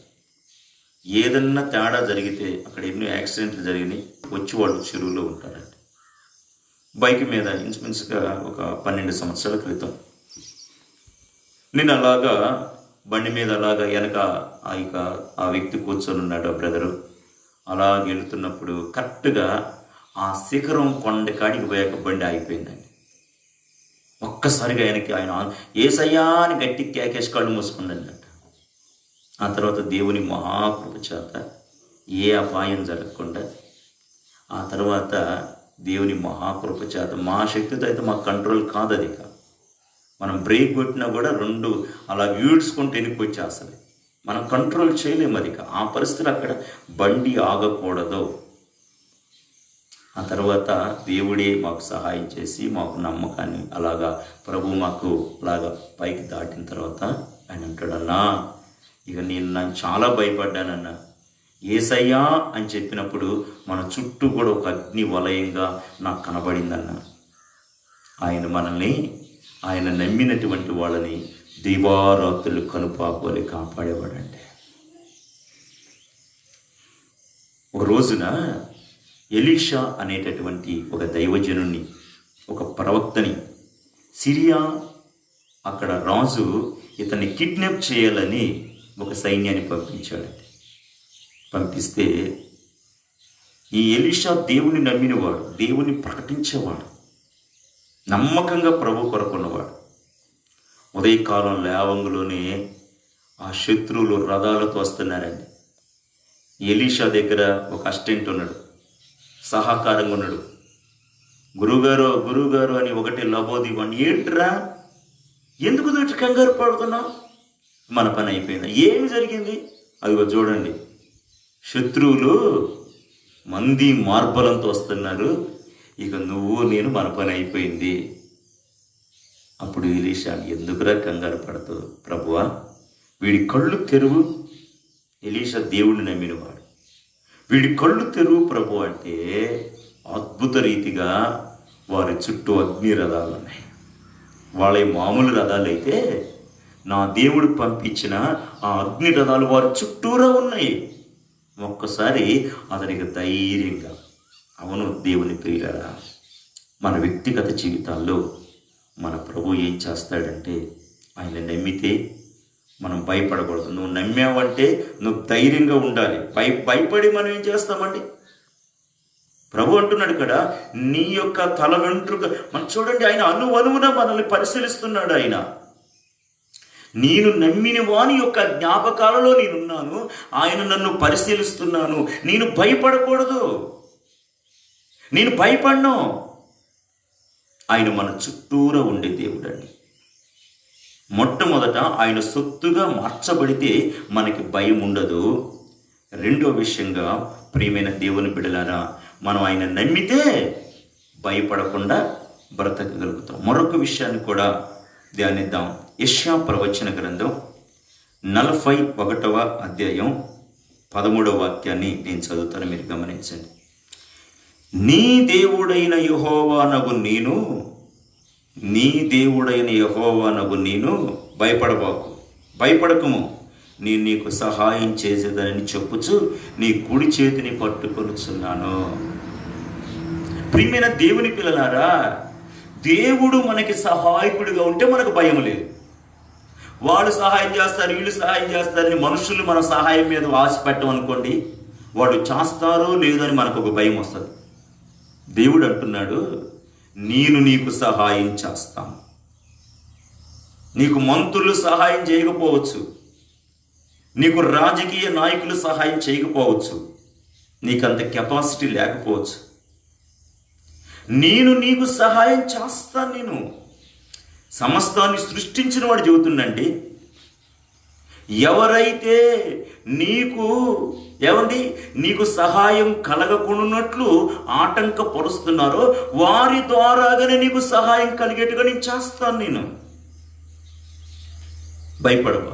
ఏదన్నా తేడా జరిగితే, అక్కడ ఎన్నో యాక్సిడెంట్లు జరిగినాయి, వచ్చి వాళ్ళు చెరువులో ఉంటారండి. బైక్ మీద ఇంచుమించుగా ఒక 12 సంవత్సరాల క్రితం నేను అలాగా బండి మీద అలాగా వెనక ఆ వ్యక్తి కూర్చొని ఉన్నాడు, ఆ బ్రదరు. అలా వెళుతున్నప్పుడు కరెక్ట్గా ఆ శిఖరం కొండ కాడికి పోయాక బండి ఆగిపోయిందండి. ఒక్కసారిగా ఆయన ఏసయ్యా అని గట్టి కేకేసి కళ్ళు మూసుకుందండి. ఆ తర్వాత దేవుని మహాకృప చేత ఏ అపాయం జరగకుండా, ఆ తర్వాత దేవుని మహాకృప చేత, మా శక్తితో అయితే మాకు కంట్రోల్ కాదు. అది మనం బ్రేక్ కొట్టినా కూడా 2 అలా ఈడ్చుకుంటూ వెనుకొచ్చేస్తుంది. మనం కంట్రోల్ చేయలేము. అది ఆ పరిస్థితులు అక్కడ బండి ఆగకూడదు. ఆ తర్వాత దేవుడే మాకు సహాయం చేసి మాకు నమ్మకాన్ని అలాగా ప్రభు మాకు అలాగా పైకి దాటిన తర్వాత ఆయన అంటాడన్నా, ఇక నేను చాలా భయపడ్డానన్నా. ఏసయ్యా అని చెప్పినప్పుడు మన చుట్టూ కూడా ఒక అగ్ని వలయంగా నాకు కనబడిందన్న. ఆయన నమ్మినటువంటి వాళ్ళని దివారాత్రులు కనుపాపోలి కాపాడేవాడంటే. ఒక రోజున ఎలీషా అనేటటువంటి ఒక దైవజనుణ్ణి, ఒక ప్రవక్తని, సిరియా అక్కడ రాజు ఇతన్ని కిడ్నాప్ చేయాలని ఒక సైన్యాన్ని పంపించాడండి. పంపిస్తే ఈ ఎలీషా దేవుని నమ్మినవాడు, దేవుని ప్రకటించేవాడు, నమ్మకంగా ప్రభు కొరకున్నవాడు. ఉదయకాలం లేవంగులోనే ఆ శత్రువులు రథాలతో వస్తున్నారండి. ఎలీషా దగ్గర ఒక అసిస్టెంట్ ఉన్నాడు, సహకారంగా ఉన్నాడు. గురువుగారు అని ఒకటి లబోదివ్వండి. ఏంట్రా, ఎందుకు దొరికి కంగారు పడుతున్నావు? మన పని అయిపోయింది. ఏమి జరిగింది? అదిగో చూడండి, శత్రువులు మంది మార్బలంతో వస్తున్నారు. ఇక నువ్వు నేను మన పని అయిపోయింది. అప్పుడు ఎలీషా, ఎందుకురా కంగారు పడతావు ప్రభువా, వీడి కళ్ళు తెరువు. ఎలీషా దేవుడిని నమ్మినవాడు. వీడి కళ్ళు తెరువు ప్రభు అంటే అద్భుత రీతిగా వారి చుట్టూ అగ్ని రథాలు ఉన్నాయి. వాళ్ళ మామూలు రథాలు అయితే నా దేవుడు పంపించిన ఆ అగ్ని రథాలు వారి చుట్టూరా ఉన్నాయి. ఒక్కసారి అతనికి ధైర్యంగా, అవును దేవుని ప్రియులారా, మన వ్యక్తిగత జీవితాల్లో మన ప్రభు ఏం చేస్తాడంటే, ఆయన నమ్మితే మనం భయపడకూడదు. నువ్వు నమ్మావంటే నువ్వు ధైర్యంగా ఉండాలి. భయపడి మనం ఏం చేస్తామండి? ప్రభు అంటున్నాడు కదా, నీ యొక్క తల వెంట్రుక. మనం చూడండి, ఆయన అణువణువున మనల్ని పరిశీలిస్తున్నాడు. ఆయన, నేను నమ్మిన వాని యొక్క జ్ఞాపకాలలో నేనున్నాను, ఆయన నన్ను పరిశీలిస్తున్నాను. నేను భయపడకూడదు, నేను భయపడను. ఆయన మన చుట్టూరా ఉండే దేవుడు అండి. మొట్టమొదట ఆయన సొత్తుగా మార్చబడితే మనకి భయం ఉండదు. రెండో విషయంగా, ప్రియమైన దేవుని బిడ్డలారా, మనం ఆయన నమ్మితే భయపడకుండా బ్రతకగలుగుతాం. మరొక విషయాన్ని కూడా ధ్యానిద్దాం. యెషయా ప్రవచన గ్రంథం 41వ అధ్యాయం 13వ వాక్యాన్ని నేను చదువుతాను, మీరు గమనించండి. నీ దేవుడైన యెహోవానగు నేను భయపడకము, నేను నీకు సహాయం చేసేదని చెప్పుచు నీ కుడి చేతిని పట్టుకొనుచున్నాను. ప్రియమైన దేవుని పిల్లలారా, దేవుడు మనకి సహాయకుడిగా ఉంటే మనకు భయం లేదు. వాళ్ళు సహాయం చేస్తారు, వీళ్ళు సహాయం చేస్తారని మనుషులు మన సహాయం మీద ఆశ పెట్టమనుకోండి, వాళ్ళు చేస్తారో లేదో అని మనకు ఒక భయం వస్తుంది. దేవుడు అంటున్నాడు, నేను నీకు సహాయం చేస్తాను. నీకు మంత్రులు సహాయం చేయకపోవచ్చు, నీకు రాజకీయ నాయకులు సహాయం చేయకపోవచ్చు, నీకంత కెపాసిటీ లేకపోవచ్చు. నేను నీకు సహాయం చేస్తాను. నేను సమస్తాన్ని సృష్టించిన వాడు చెబుతుండండి, ఎవరైతే నీకు సహాయం కలగకున్నట్లు ఆటంకపరుస్తున్నారో వారి ద్వారాగానే నీకు సహాయం కలిగేట్టుగా నేను చేస్తాను. నేను భయపడవా.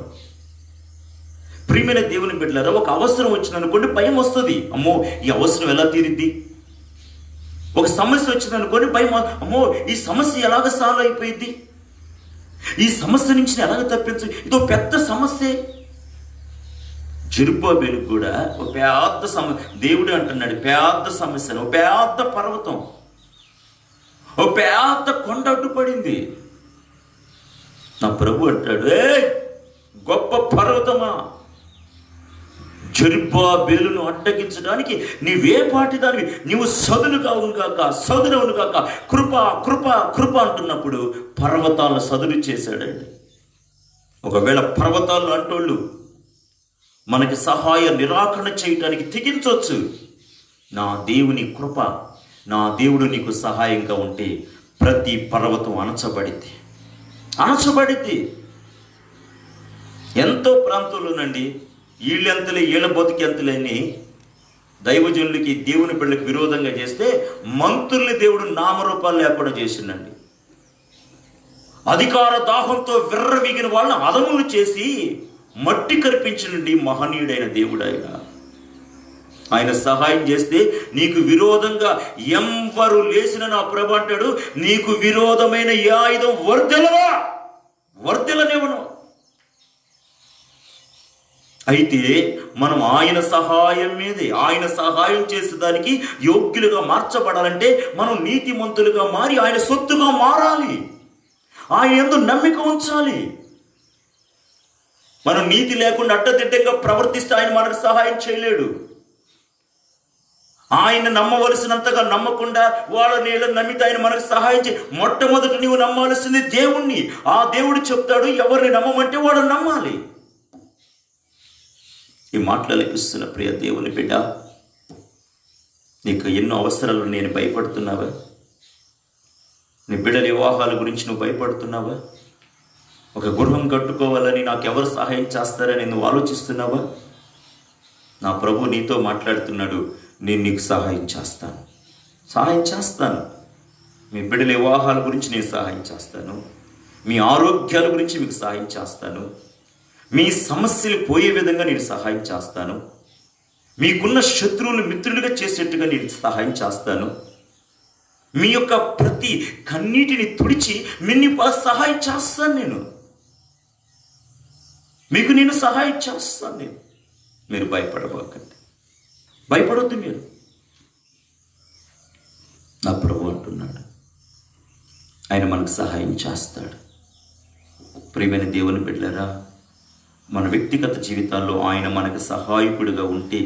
ప్రియమైన దేవుని బిడ్డలారా, ఒక అవసరం వచ్చిందనుకోండి భయం వస్తుంది. అమ్మో, ఈ అవసరం ఎలా తీరిద్ది? ఒక సమస్య వచ్చిందనుకోండి భయం, అమ్మో ఈ సమస్య ఎలాగ సాల్వ్ అయిపోయింది, ఈ సమస్య నుంచి ఎలాగ తప్పించు, ఇదో పెద్ద సమస్య. జెరుబ్బాబెలు కూడా ఒక పెద్ద దేవుడు అంటున్నాడు, పెద్ద సమస్యను, ఒక పెద్ద పర్వతం, ఒక పెద్ద కొండ అడ్డుపడింది. నా ప్రభు అంటాడు, గొప్ప పర్వతమా, జెరుబ్బాబెలును అడ్డగించడానికి నీవే పాటి దానివి, నీవు సదునవును కాక కృప కృప కృప అంటున్నప్పుడు పర్వతాలను సదును చేశాడండి. ఒకవేళ పర్వతాలు అంటోళ్ళు మనకి సహాయ నిరాకరణ చేయటానికి తెగించవచ్చు, నా దేవుని కృప, నా దేవుడు నీకు సహాయంగా ఉంటే ప్రతి పర్వతం అణచబడిద్ది. ఎంతో ప్రాంతంలోనండి వీళ్ళ బతుకెంతలేని దైవజనులకి దేవుని బిడ్డలకు విరోధంగా చేస్తే మంత్రుల్ని దేవుడు నామరూపాలు లేకుండా చేసిండండి. అధికార దాహంతో విర్రవీగిన వాళ్ళని అదములు చేసి మట్టి కల్పించండి. మహనీయుడైన దేవుడు ఆయన సహాయం చేస్తే నీకు విరోధంగా ఎవరు లేచిన నా ప్రభు అంటాడు, నీకు విరోధమైన ఏ ఆయుధం వర్ధలనివ్వను. అయితే మనం ఆయన సహాయం మీదే, ఆయన సహాయం చేసేదానికి యోగ్యులుగా మార్చబడాలంటే మనం నీతిమంతులుగా మారి ఆయన సొత్తుగా మారాలి. ఆయన యందు నమ్మిక ఉంచాలి. మనం నీతి లేకుండా అడ్డదిడ్డంగా ప్రవర్తిస్తే ఆయన మనకు సహాయం చేయలేడు. ఆయన నమ్మవలసినంతగా నమ్మకుండా వాళ్ళని నమ్మితే ఆయన మనకు సహాయం మొట్టమొదట నీవు నమ్మాల్సింది దేవుణ్ణి. ఆ దేవుడు చెప్తాడు, ఎవరిని నమ్మమంటే వాళ్ళని నమ్మాలి. ఈ మాటలకిస్తున్న ప్రియ దేవుని బిడ్డ, నీకు ఎన్నో అవసరాలు నేను భయపడుతున్నావా? నీ బిడ్డల వివాహాల గురించి నువ్వు భయపడుతున్నావా? ఒక గృహం కట్టుకోవాలని నాకు ఎవరు సహాయం చేస్తారని నువ్వు ఆలోచిస్తున్నావా? నా ప్రభు నీతో మాట్లాడుతున్నాడు, నేను నీకు సహాయం చేస్తాను. మీ బిడ్డల వివాహాల గురించి నేను సహాయం చేస్తాను. మీ ఆరోగ్యాల గురించి మీకు సహాయం చేస్తాను. మీ సమస్యలు పోయే విధంగా నేను సహాయం చేస్తాను. మీకున్న శత్రువులు మిత్రులుగా చేసేట్టుగా నేను సహాయం చేస్తాను. మీ యొక్క ప్రతి కన్నీటిని తుడిచి మీకు సహాయం చేస్తాను. నేను సహాయం చేస్తాను. మీరు భయపడబోకండి, భయపడొద్దు. మీరు నా ప్రభు అంటున్నాడు, ఆయన మనకు సహాయం చేస్తాడు. ప్రియమైన దేవుని బిడ్డలారా, మన వ్యక్తిగత జీవితాల్లో ఆయన మనకు సహాయకుడిగా ఉంటే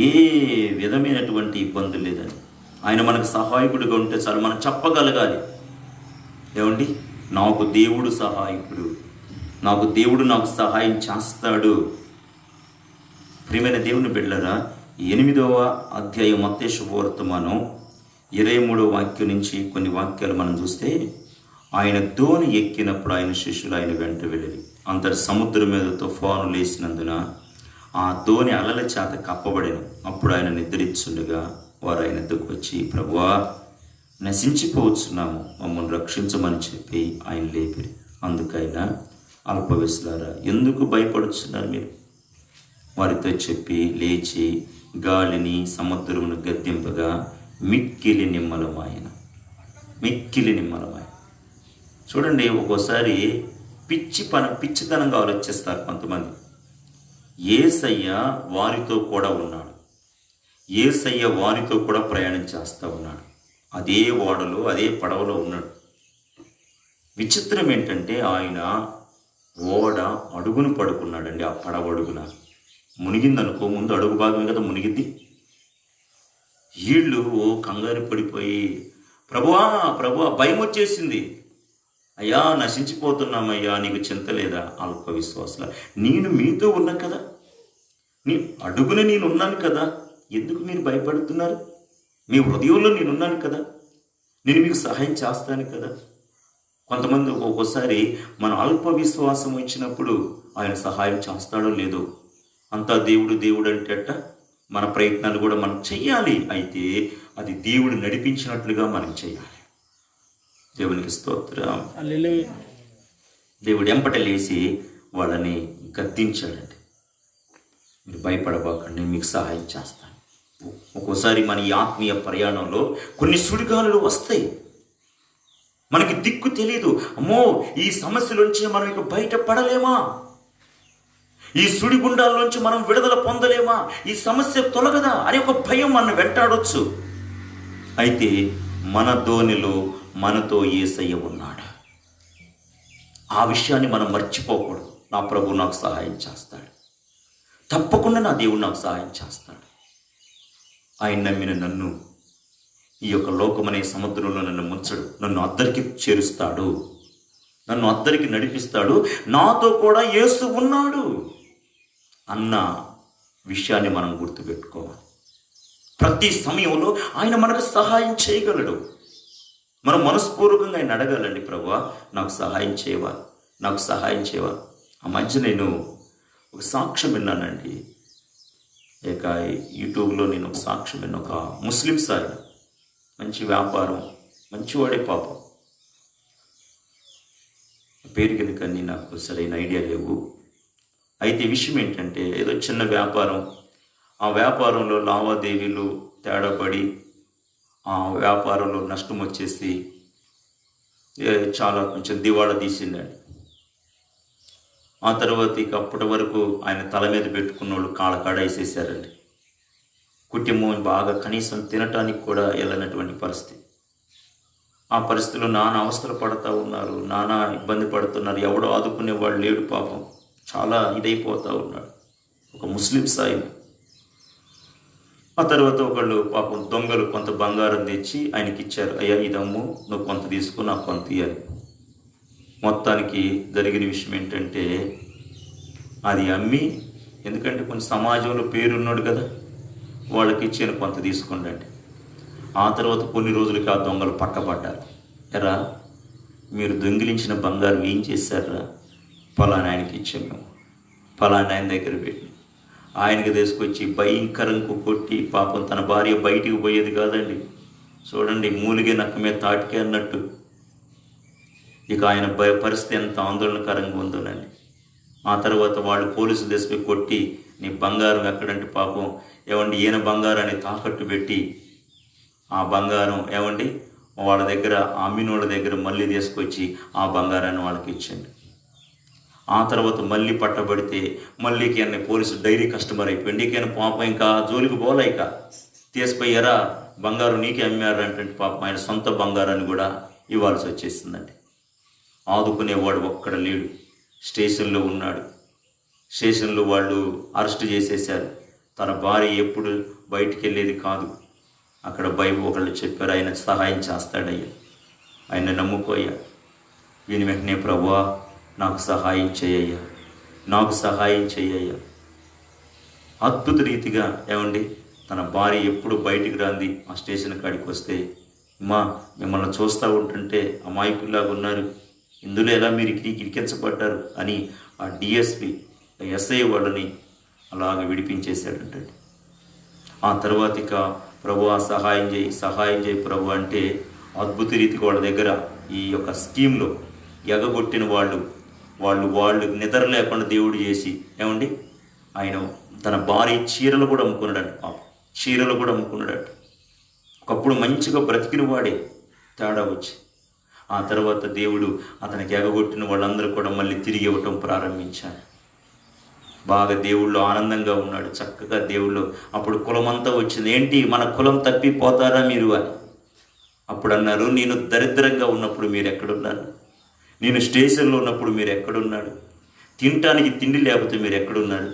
ఏ విధమైనటువంటి ఇబ్బంది లేదని, ఆయన మనకు సహాయకుడిగా ఉంటే చాలు మనం చెప్పగలగాలి, ఏమండి, నాకు దేవుడు సహాయకుడు, నాకు సహాయం చేస్తాడు. ప్రియమైన దేవుని బిడ్డలారా, 8వ అధ్యాయం మత్తయి శుభవర్తమానం 23వ వాక్యం నుంచి కొన్ని వాక్యాలు మనం చూస్తే, ఆయన దోణి ఎక్కినప్పుడు ఆయన శిష్యులు ఆయన వెంట వెళ్ళి అంతటి సముద్రం మీద తుఫాను లేచినందున ఆ దోణి అలల చేత కప్పబడెను. అప్పుడు ఆయన నిద్రించుండగా వారు ఆయన ఎద్దుకు వచ్చి, ప్రభువా, నశించిపోవచ్చున్నాము, మమ్మల్ని రక్షించమని చెప్పి ఆయన లేపిరి. అందుకైనా అల్పవిశ్లారా, ఎందుకు భయపడుచున్నారు మీరు? వారితో చెప్పి లేచి గాలిని సముద్రమును గద్దింపగా మిక్కిలి నిమ్మలమాయన. చూడండి, ఒక్కోసారి పిచ్చితనంగా ఆలోచిస్తారు కొంతమంది. యేసయ్య వారితో కూడా ఉన్నాడు, యేసయ్య వారితో కూడా ప్రయాణం చేస్తూ ఉన్నాడు, అదే ఓడలో అదే పడవలో ఉన్నాడు. విచిత్రం ఏంటంటే ఆయన ఓడ అడుగును పడుకున్నాడండి. ఆ పడవ అడుగున మునిగిందనుకో, ముందు అడుగు భాగమే కదా మునిగిద్ది. వీళ్ళు కంగారు పడిపోయి ప్రభువా భయం వచ్చేసింది. అయ్యా నశించిపోతున్నామయ్యా, నీకు చింత లేదా? అల్ప విశ్వాసుల, నేను మీతో ఉన్నా కదా, నీ అడుగున నేనున్నాను కదా, ఎందుకు మీరు భయపడుతున్నారు? మీ హృదయంలో నేనున్నాను కదా, నేను మీకు సహాయం చేస్తాను కదా. కొంతమంది ఒక్కొక్కసారి మన అల్ప విశ్వాసం ఇచ్చినప్పుడు ఆయన సహాయం చేస్తాడో లేదో. అంతా దేవుడు దేవుడు అంటే అట్ట మన ప్రయత్నాలు కూడా మనం చెయ్యాలి. అయితే అది దేవుడు నడిపించినట్లుగా మనం చేయాలి. దేవునికి స్తోత్రం. దేవుడు ఎంపట లేచి వాళ్ళని గద్దించాడండి. మీరు భయపడబాకండి, మీకు సహాయం చేస్తాను. ఒక్కోసారి మన ఈ ఆత్మీయ ప్రయాణంలో కొన్ని సుడిగాలులు వస్తాయి. మనకి దిక్కు తెలియదు. అమ్మో, ఈ సమస్యలోంచి మనం ఇక బయటపడలేమా? ఈ సుడిగుండాల్లోంచి మనం విడుదల పొందలేమా? ఈ సమస్య తొలగదా అనే ఒక భయం మన వెంటాడొచ్చు. అయితే మన ధోనిలో మనతో యేసయ్య ఉన్నాడు. ఆ విషయాన్ని మనం మర్చిపోకూడదు. నా ప్రభు నాకు సహాయం చేస్తాడు, తప్పకుండా నా దేవుడు నాకు సహాయం చేస్తాడు. ఆయన నమ్మిన నన్ను ఈ యొక్క లోకమనే సముద్రంలో నన్ను ముంచడు, నన్ను అద్దరికి చేరుస్తాడు, నన్ను అద్దరికి నడిపిస్తాడు. నాతో కూడా యేసు ఉన్నాడు అన్న విషయాన్ని మనం గుర్తుపెట్టుకోవాలి. ప్రతి సమయంలో ఆయన మనకు సహాయం చేయగలడు. మనం మనస్పూర్వకంగా ఆయన అడగాలండి, ప్రభువా నాకు సహాయం చేయవా, నాకు సహాయం చేయవా. ఆ మధ్య నేను ఒక సాక్ష్యం విన్నానండి. ఇక యూట్యూబ్లో నేను ఒక సాక్ష్యం విన్నా. ఒక ముస్లిం సార్, మంచి వ్యాపారం, మంచివాడే పాపం. పేరు కనుక నాకు సరైన ఐడియా లేవు. అయితే విషయం ఏంటంటే, ఏదో చిన్న వ్యాపారం, ఆ వ్యాపారంలో లావాదేవీలు తేడాపడి ఆ వ్యాపారంలో నష్టం వచ్చేసి చాలా కొంచెం దివాళా తీసిందండి. ఆ తర్వాత ఇక అప్పటి వరకు ఆయన తల మీద పెట్టుకున్న వాళ్ళు కాళ్ళకాడ వేసేసారండి. కుటుంబం బాగా కనీసం తినటానికి కూడా వెళ్ళనటువంటి పరిస్థితి. ఆ పరిస్థితిలో నానా అవస్థలు పడుతూ ఉన్నారు, నానా ఇబ్బంది పడుతున్నారు. ఎవడో ఆదుకునేవాడు లేడు పాపం. చాలా ఇదైపోతూ ఉన్నాడు. ఒక ముస్లిం సాయి. ఆ తర్వాత ఒకళ్ళు పాపం దొంగలు కొంత బంగారం తెచ్చి ఆయనకి ఇచ్చారు. అయ్యా ఇదమ్ము, నువ్వు కొంత తీసుకుని నాకు కొంత ఇయ్యాలి. మొత్తానికి జరిగిన విషయం ఏంటంటే, అది అమ్మి, ఎందుకంటే కొంచెం సమాజంలో పేరున్నాడు కదా, వాళ్ళకి ఇచ్చిన కొంత తీసుకోండి. ఆ తర్వాత కొన్ని రోజులకి ఆ దొంగలు పట్టబడ్డారు. ఎరా, మీరు దొంగిలించిన బంగారం ఏం చేశారా? ఫలానా ఆయనకి ఇచ్చాము మేము, ఫలానా ఆయన దగ్గర పెట్టి ఆయనకి తీసుకొచ్చి భయంకరంగా కొట్టి, పాపం తన భార్య బయటికి పోయేది కాదండి. చూడండి, మూలిగే నక్క మీద తాటికే అన్నట్టు. ఇక ఆయన పరిస్థితి ఎంత ఆందోళనకరంగా ఉందోనండి. ఆ తర్వాత వాళ్ళు పోలీసులు తీసుకుపోయి కొట్టి, నీ బంగారం ఎక్కడంటే, పాపం ఏమండి ఈయన బంగారాన్ని తాకట్టు పెట్టి ఆ బంగారం ఏమండి వాళ్ళ దగ్గర, అమ్మినోళ్ళ దగ్గర మళ్ళీ తీసుకొచ్చి ఆ బంగారాన్ని వాళ్ళకి ఇచ్చండి. ఆ తర్వాత మళ్ళీ పట్టబడితే మళ్ళీకి అన్న పోలీసు డైరీ కస్టమర్ అయిపోయింది. ఇకైనా పాపం ఇంకా జోలికి పోలే, ఇక తీసిపోయారా బంగారం నీకే అమ్మారు అంటే పాపం ఆయన సొంత బంగారాన్ని కూడా ఇవ్వాల్సి వచ్చేసిందండి. ఆదుకునేవాడు ఒక్కడ లేడు. స్టేషన్లో ఉన్నాడు. స్టేషన్లో వాళ్ళు అరెస్ట్ చేసేశారు. తన భార్య ఎప్పుడు బయటికి వెళ్ళేది కాదు. అక్కడ బైబిల్ ఒకళ్ళు చెప్పారు, ఆయన సహాయం చేస్తాడయ్యా, ఆయన నమ్ముకోయ్యా. వీని వెంటనే, ప్రభువా నాకు సహాయం చేయయ్యా, నాకు సహాయం చేయయ్యా. అద్భుత రీతిగా ఏమండి తన భార్య ఎప్పుడు బయటికి రాంది ఆ స్టేషన్ కాడికి వస్తే, మిమ్మల్ని చూస్తూ ఉంటుంటే అమాయకుల్లాగా ఉన్నారు, ఇందులో ఎలా మీరు ఇరికించబడ్డారు అని ఆ డిఎస్పి ఎస్ఐ వాళ్ళని అలాగ విడిపించేశాడంటండి. ఆ తర్వాత ఇక ప్రభువా సహాయం చేయి ప్రభు అంటే, అద్భుత రీతిగా వాళ్ళ దగ్గర ఈ యొక్క స్కీమ్లో ఎగగొట్టిన వాళ్ళు నిద్ర లేకుండా దేవుడు చేసి ఏమండి ఆయన తన భార్య చీరలు కూడా అమ్ముకున్నాడంట. పాపం చీరలు కూడా అమ్ముకున్నాడట. ఒకప్పుడు మంచిగా బ్రతికిన వాడే తేడా వచ్చి, ఆ తర్వాత దేవుడు అతనికి ఎగగొట్టిన వాళ్ళందరూ కూడా మళ్ళీ తిరిగి ఇవ్వటం ప్రారంభించారు. బాగా దేవుళ్ళు ఆనందంగా ఉన్నాడు, చక్కగా దేవుళ్ళు. అప్పుడు కులమంతా వచ్చింది, ఏంటి మన కులం తప్పిపోతారా మీరు అని. అప్పుడు అన్నారు, నేను దరిద్రంగా ఉన్నప్పుడు మీరు ఎక్కడున్నారు? నేను స్టేషన్లో ఉన్నప్పుడు మీరు ఎక్కడున్నాడు? తినటానికి తిండి లేకపోతే మీరు ఎక్కడున్నాడు?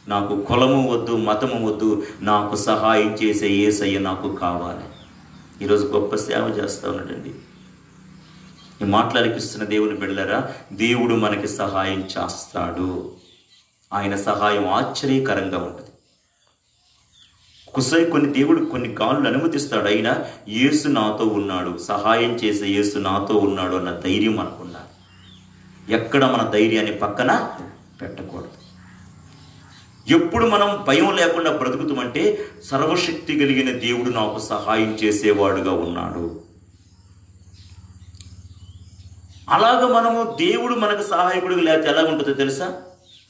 నాకు కులము వద్దు, మతము వద్దు, నాకు సహాయం చేసే యేసయ్య నాకు కావాలి. ఈరోజు గొప్ప సేవ చేస్తూ ఉన్నాడండి. ఈ మాట్లాడికిస్తున్న దేవుని బిడ్డలారా, దేవుడు మనకి సహాయం చేస్తాడు. ఆయన సహాయం ఆశ్చర్యకరంగా ఉంటుంది. దేవుడు కొన్ని కాళ్ళు అనుమతిస్తాడు. అయినా యేసు నాతో ఉన్నాడు, సహాయం చేసే యేసు నాతో ఉన్నాడు అన్న ధైర్యం మనకున్నా. ఎక్కడ మన ధైర్యాన్ని పక్కన పెట్టకూడదు. ఎప్పుడు మనం భయం లేకుండా బ్రతుకుతామంటే సర్వశక్తి కలిగిన దేవుడు నాకు సహాయం చేసేవాడుగా ఉన్నాడు. అలాగ మనము దేవుడు మనకు సహాయకుడిగా లేకపోతే ఎలా ఉంటుందో తెలుసా?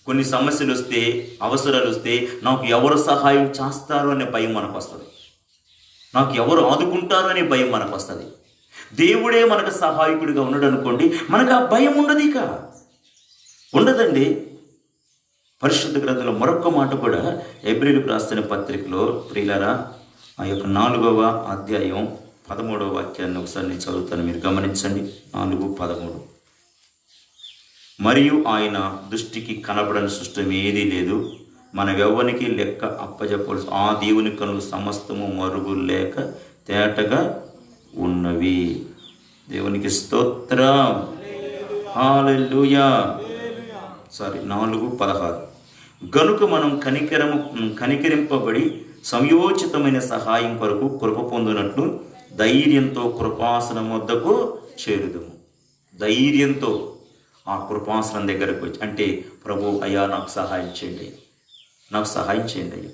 కొన్ని సమస్యలు వస్తే, అవసరాలు వస్తే నాకు ఎవరు సహాయం చేస్తారు అనే భయం మనకు వస్తుంది. నాకు ఎవరు ఆదుకుంటారు అనే భయం మనకు వస్తుంది. దేవుడే మనకు సహాయకుడిగా ఉన్నాడు అనుకోండి, మనకు ఆ భయం ఉండదు, ఇక ఉండదండి. పరిశుద్ధ గ్రంథంలో మరొక మాట కూడా హెబ్రీయులకు రాసిన పత్రికలో ప్రియులారా, ఆ యొక్క 4వ అధ్యాయం 13వ వాక్యాన్ని ఒకసారి నేను చదువుతాను, మీరు గమనించండి. 4:13. మరియు ఆయన దృష్టికి కనబడని సృష్టం ఏదీ లేదు, మనమెవ్వనికి లెక్క అప్పజెప్పవలసి ఆ దేవుని కనులు సమస్తము మరుగు లేక తేటగా ఉన్నవి. దేవునికి స్తోత్రం, హల్లెలూయా. 4:16. గనుక మనం కనికరింపబడి సంయోచితమైన సహాయం కొరకు కృప పొందినట్లు ధైర్యంతో కృపాసనం వద్దకు చేరుదుము. ధైర్యంతో ఆ కృపాసనం దగ్గరకు వచ్చి, అంటే ప్రభు అయ్యా నాకు సహాయం చేయండి, నాకు సహాయం చేయండి అయ్యా.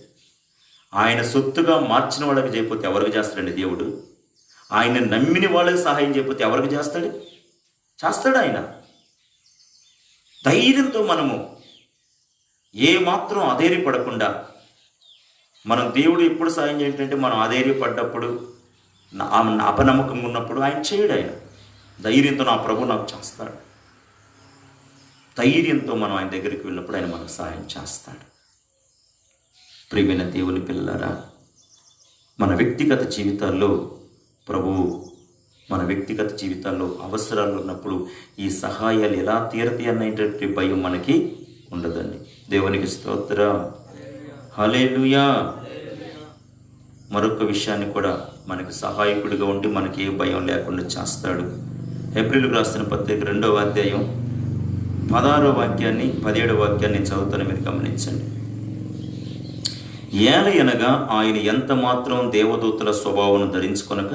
ఆయన సొత్తుగా మార్చిన వాళ్ళకి చేయకపోతే ఎవరికి చేస్తాడండి దేవుడు? ఆయన నమ్మిన వాళ్ళకి సహాయం చేయకపోతే ఎవరికి చేస్తాడు? చేస్తాడు ఆయన. ధైర్యంతో మనము ఏమాత్రం అధైర్యపడకుండా, మనం దేవుడు ఎప్పుడు సహాయం చేయాలంటే మనం అధైర్యపడ్డప్పుడు, అపనమ్మకంగా ఉన్నప్పుడు ఆయన చేయడు. ఆయన ధైర్యంతో నా ప్రభు నాకు చేస్తాడు. ధైర్యంతో మనం ఆయన దగ్గరికి వెళ్ళినప్పుడు ఆయన మనకు సహాయం చేస్తాడు. ప్రియమైన దేవుని పిల్లలారా, మన వ్యక్తిగత జీవితాల్లో మన వ్యక్తిగత జీవితాల్లో అవసరాలు ఉన్నప్పుడు ఈ సహాయాలు ఎలా తీరతాయి అనేటువంటి భయం మనకి ఉండదండి. దేవునికి స్తోత్రం, హల్లెలూయా. మరొక విషయాన్ని కూడా మనకి సహాయకుడిగా ఉండి మనకి ఏ భయం లేకుండా చేస్తాడు. హెబ్రీయులకు రాసిన పత్రిక 2వ అధ్యాయం 16వ వాక్యాన్ని 17వ వాక్యాన్ని చదువుతాను, మీరు గమనించండి. ఏలయనగా ఆయన ఎంత మాత్రం దేవదూతల స్వభావం ధరించుకొనక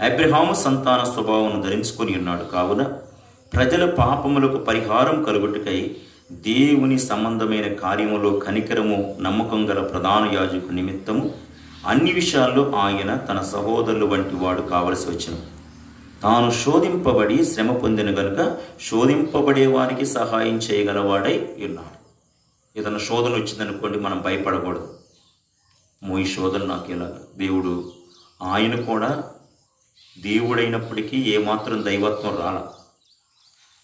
అబ్రహాము సంతాన స్వభావం ధరించుకొని ఉన్నాడు. కావున ప్రజల పాపములకు పరిహారం కలుగుటకై దేవుని సంబంధమైన కార్యములో కనికరము నమ్మకం గల ప్రధాన యాజకు నిమిత్తము అన్ని విషయాల్లో ఆయన తన సహోదరులు వంటి వాడు కావలసి వచ్చెను. తాను శోధింపబడి శ్రమ పొందిన గనుక శోధింపబడే వారికి సహాయం చేయగలవాడై ఉన్నాడు. ఏదైనా శోధన వచ్చిందనుకోండి, మనం భయపడకూడదు. ఈ శోధన నాకు ఎలాగ? దేవుడు, ఆయన కూడా దేవుడైనప్పటికీ ఏమాత్రం దైవత్వం రాల.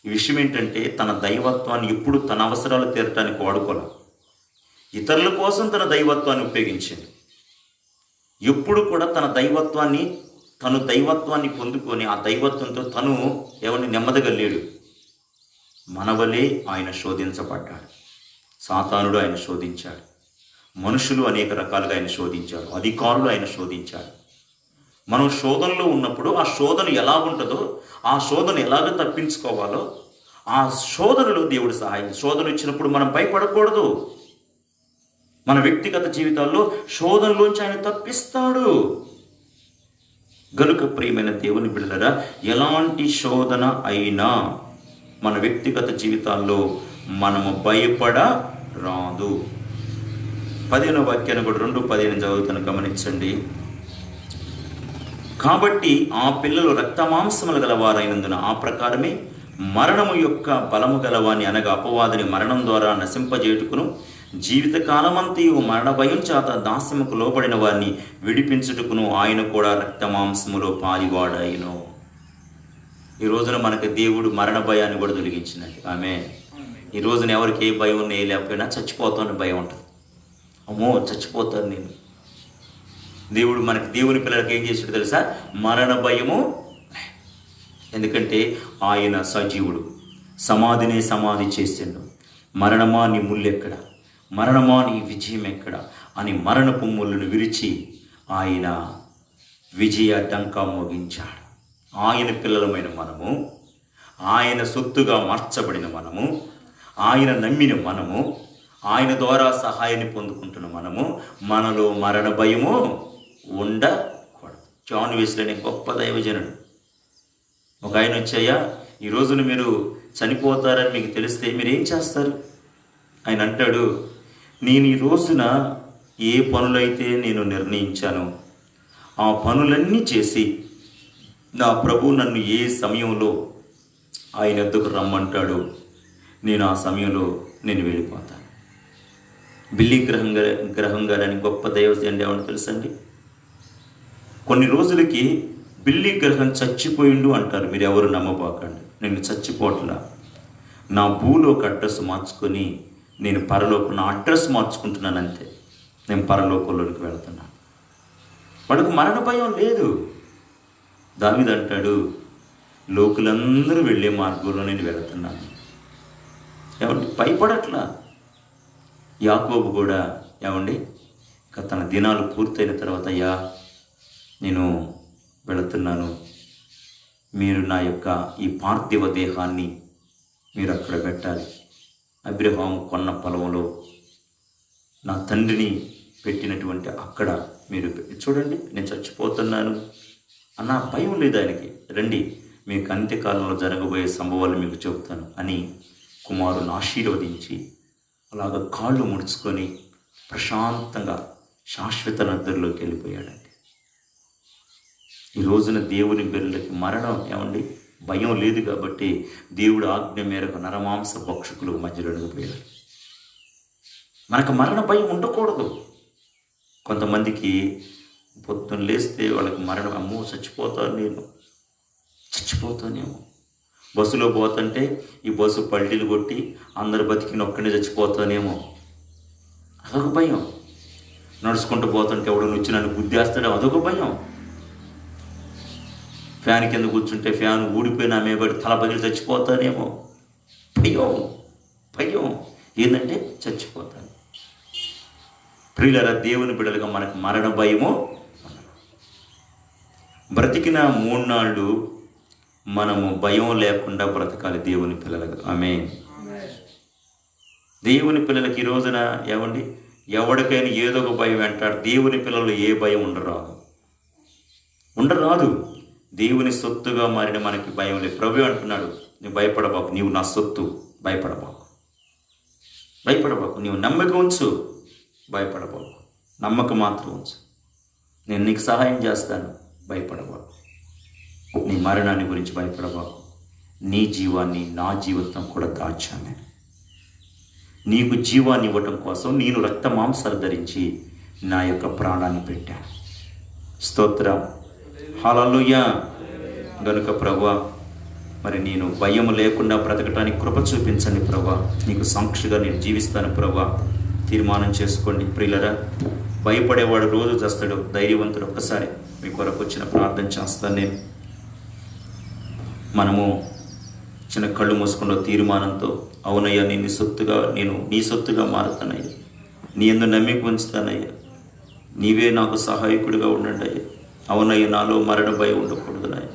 ఈ విషయం ఏంటంటే, తన దైవత్వాన్ని ఎప్పుడు తన అవసరాలు తీరటానికి వాడుకోలే, ఇతరుల కోసం తన దైవత్వాన్ని ఉపయోగించింది. ఎప్పుడు కూడా తన దైవత్వాన్ని పొందుకొని ఆ దైవత్వంతో తను ఎవరిని నెమ్మదగలేడు. మనవలే ఆయన శోధించబడ్డాడు. సాతానుడు ఆయన శోధించాడు, మనుషులు అనేక రకాలుగా ఆయన శోధించారు, అధికారులు ఆయన శోధించాడు. మనం శోధనలో ఉన్నప్పుడు ఆ శోధన ఎలా ఉంటుందో, ఆ శోధన ఎలాగ తప్పించుకోవాలో, ఆ శోధనలో దేవుడు సహాయం. శోధన వచ్చినప్పుడు మనం భయపడకూడదు. మన వ్యక్తిగత జీవితాల్లో శోధనలోంచి ఆయన తప్పిస్తాడు. గనుక ప్రియమైన దేవుని బిడ్డలారా, ఎలాంటి శోధన అయినా మన వ్యక్తిగత జీవితాల్లో మనము భయపడరాదు. 15వ వాక్యాన్ని కూడా 2:15 చదువుతాను, గమనించండి. కాబట్టి ఆ పిల్లలు రక్తమాంసములు గలవారైనందున ఆ ప్రకారమే మరణము యొక్క బలము గలవాని, అనగా అపవాదిని మరణం ద్వారా నశింపజేటుకును జీవితకాలమంతయు మరణ భయం చేత దాస్యముకు లోబడిన వారిని విడిపించుటకును ఆయన కూడా రక్తమాంసములో పాలివాడాయను. ఈ రోజున మనకు దేవుడు మరణ భయాన్ని కూడా తొలగించినట్టు. ఈ రోజున ఎవరికి ఏ భయం లేకపోయినా చచ్చిపోతాను భయం ఉంటుంది. అమ్మో చచ్చిపోతాను నేను. దేవుని పిల్లలకి ఏం చేసాడు తెలుసా? మరణ భయము. ఎందుకంటే ఆయన సజీవుడు, సమాధినే సమాధి చేసిండు. మరణమా నీ ముళ్ళు ఎక్కడ, మరణమా నీ విజయం ఎక్కడ అని మరణపు ముళ్ళను విరిచి ఆయన విజయ డంకా మోగించాడు. ఆయన పిల్లలమైన మనము ఆయన సొత్తుగా మార్చబడిన మనము, ఆయన నమ్మిన మనము, ఆయన ద్వారా సహాయాన్ని పొందుకుంటున్న మనము, మనలో మరణ భయము ఉండకూడదు. జాన్ వెస్లీ అనే గొప్ప దైవజనుడు ఒక ఆయన వచ్చాయా, ఈ రోజున మీరు చనిపోతారని మీకు తెలిస్తే మీరు ఏం చేస్తారు? ఆయన అంటాడు, నేను ఈ రోజున ఏ పనులైతే నేను నిర్ణయించానో ఆ పనులన్నీ చేసి నా ప్రభు నన్ను ఏ సమయంలో ఆయన వద్దకు రమ్మంటాడో నేను ఆ సమయంలో నేను వెళ్ళిపోతాను. బిల్లీ గ్రహం గారు అని గొప్ప దైవజనుడు ఏమన్నా తెలుసండి? కొన్ని రోజులకి బిల్లీ గ్రహం చచ్చిపోయిండు అంటారు. మీరు ఎవరు నమ్మబాకండి. నేను చచ్చిపోవట్లా, నా భూలోక అడ్రస్ మార్చుకొని నేను నా అడ్రస్ మార్చుకుంటున్నాను అంతే. నేను పరలోకంలోనికి వెళ్తున్నాను. వాడికి మరణ భయం లేదు. దావీదు అంటాడు, లోకులందరూ వెళ్ళే మార్గంలో నేను వెళుతున్నాను. ఏమండి, భయపడట్లా. యాకోబు కూడా ఏమండి తన దినాలు పూర్తయిన తర్వాత, అయ్యా నేను వెళుతున్నాను, మీరు నా యొక్క ఈ పార్థివ దేహాన్ని మీరు అక్కడ పెట్టాలి. అబ్రహాము కొన్న పొలంలో నా తండ్రిని పెట్టినటువంటి అక్కడ మీరు చూడండి, నేను చచ్చిపోతున్నాను అన్న భయం లేదు ఆయనకి. రండి, మీకు అంత్యకాలంలో జరగబోయే సంభవాలు మీకు చెబుతాను అని కుమారుని ఆశీర్వదించి అలాగ కాళ్ళు ముడుచుకొని ప్రశాంతంగా శాశ్వత నిద్రలోకి వెళ్ళిపోయాడండి. ఈ రోజున దేవుని బిడ్డలకి మరణం ఏమండి భయం లేదు కాబట్టి దేవుడు ఆజ్ఞ మేరకు నరమాంస భక్షకులు మధ్యలో అడిగిపోయారు. మనకు మరణ భయం ఉండకూడదు. కొంతమందికి పొద్దున్న లేస్తే వాళ్ళకి మరణం, అమ్మో చచ్చిపోతానేమో. బస్సులో పోతుంటే ఈ బస్సు పల్టీలు కొట్టి అందరు బతికిన ఒక్కనే చచ్చిపోతానేమో, అదొక భయం. నడుచుకుంటూ పోతుంటే ఎవడో వచ్చి నన్ను గుద్దేస్తాడో అదొక భయం. ఫ్యాన్ కింద కూర్చుంటే ఫ్యాన్ ఊడిపోయినా మేబడి తల పగిలి చచ్చిపోతానేమో, భయం ఏంటంటే చచ్చిపోతాను. ప్రియులారా, దేవుని బిడ్డలుగా మనకు మరణ భయము. బ్రతికిన 3 నాళ్ళు మనము భయం లేకుండా బ్రతకాలి దేవుని పిల్లలకు. ఆమేన్. దేవుని పిల్లలకి ఈ రోజున ఏమండి ఎవరికైనా ఏదో ఒక భయం వెంటాడు. దేవుని పిల్లలు ఏ భయం ఉండరాదు. దేవుని సొత్తుగా మారిన మనకి భయం లేదు. ప్రభు అంటున్నాడు, నువ్వు భయపడబాకు, నీవు నా సొత్తు, భయపడబాకు. నీవు నమ్మక ఉంచు, భయపడబాకు. నమ్మకం మాత్రం ఉంచు, నేను నీకు సహాయం చేస్తాను, భయపడబాకు. నీ మరణాన్ని గురించి భయపడబాకు. నీ జీవాన్ని నా జీవితం కూడా దాచాను. నీకు జీవాన్ని ఇవ్వటం కోసం నేను రక్త మాంసాలు ధరించి నా యొక్క ప్రాణాన్ని పెట్టాను. స్తోత్రం, హల్లెలూయా. గనుక ప్రభువా, మరి నేను భయం లేకుండా బ్రతకటానికి కృప చూపించండి ప్రభువా. నీకు సాక్షిగా నేను జీవిస్తాను ప్రభువా. తీర్మానం చేసుకోండి ప్రియులరా. భయపడేవాడు రోజు చేస్తాడు, ధైర్యవంతుడు ఒక్కసారి మీ కొరకు వచ్చిన ప్రార్థన చేస్తాను నేను. మనము చిన్న కళ్ళు మూసుకున్న తీర్మానంతో, అవునయ్యా నేను నీ సొత్తుగా మారుతానయ్యా, నీ యందు నమ్మిక ఉంచుతానయ్యా, నీవే నాకు సహాయకుడిగా ఉండండి అయ్యా. అవునయ్యా, నాలో మరణ భయం ఉండకూడదు నాయన.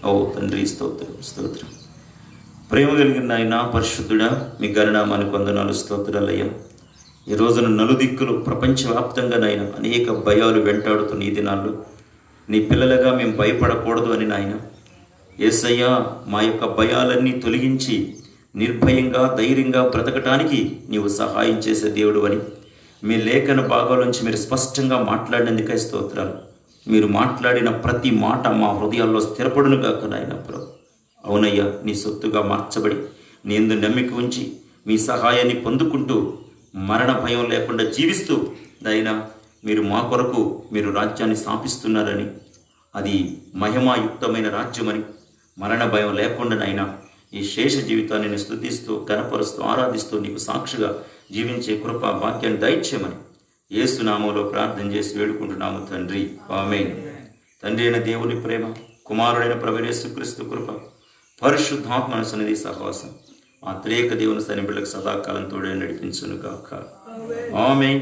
ఓ తండ్రి, స్తోత్రం. ప్రేమ కలిగిన నాయన, పరిశుద్ధుడా, మీ గణనామానికి వందనాలు, స్తోత్రాలయ్యా. ఈ రోజున నలుదిక్కులు ప్రపంచవ్యాప్తంగా నాయన అనేక భయాలు వెంటాడుతున్న ఈ దినాల్లో నీ పిల్లలుగా మేము భయపడకూడదు అని నాయన యేసయ్యా, మా యొక్క భయాలన్నీ తొలగించి నిర్భయంగా ధైర్యంగా బ్రతకటానికి నీవు సహాయం చేసే దేవుడు అని మీ లేఖన భాగాల నుంచి మీరు స్పష్టంగా మాట్లాడినందుకే స్తోత్రాలు. మీరు మాట్లాడిన ప్రతి మాట మా హృదయాల్లో స్థిరపడును గాక నాయన ప్రభు. అవునయ్యా, నీ సొత్తుగా మార్చబడి నీ యందు నమ్మిక ఉంచి మీ సహాయాన్ని పొందుకుంటూ మరణ భయం లేకుండా జీవిస్తూ నాయన మీరు మా కొరకు మీరు రాజ్యాన్ని స్థాపిస్తున్నారని, అది మహిమాయుక్తమైన రాజ్యమని, మరణ భయం లేకుండా నాయన ఈ శేష జీవితాన్ని నేను స్తుతిస్తూ ఘనపరుస్తూ ఆరాధిస్తూ నీకు సాక్షిగా జీవించే కృప భాగ్యాన్ని దయచేయమని యేసు నామములో ప్రార్థన చేసి వేడుకుంటున్నాము తండ్రి, ఆమేన్. తండ్రి అయిన దేవుని ప్రేమ, కుమారుడైన ప్రభువైన యేసుక్రీస్తు కృప, పరిశుద్ధాత్మ సన్నిధి సహవాసం ఆ త్రియేక దేవుని సన్నిధులకు సదాకాలం తోడే నడిపించును గాక. ఆమేన్.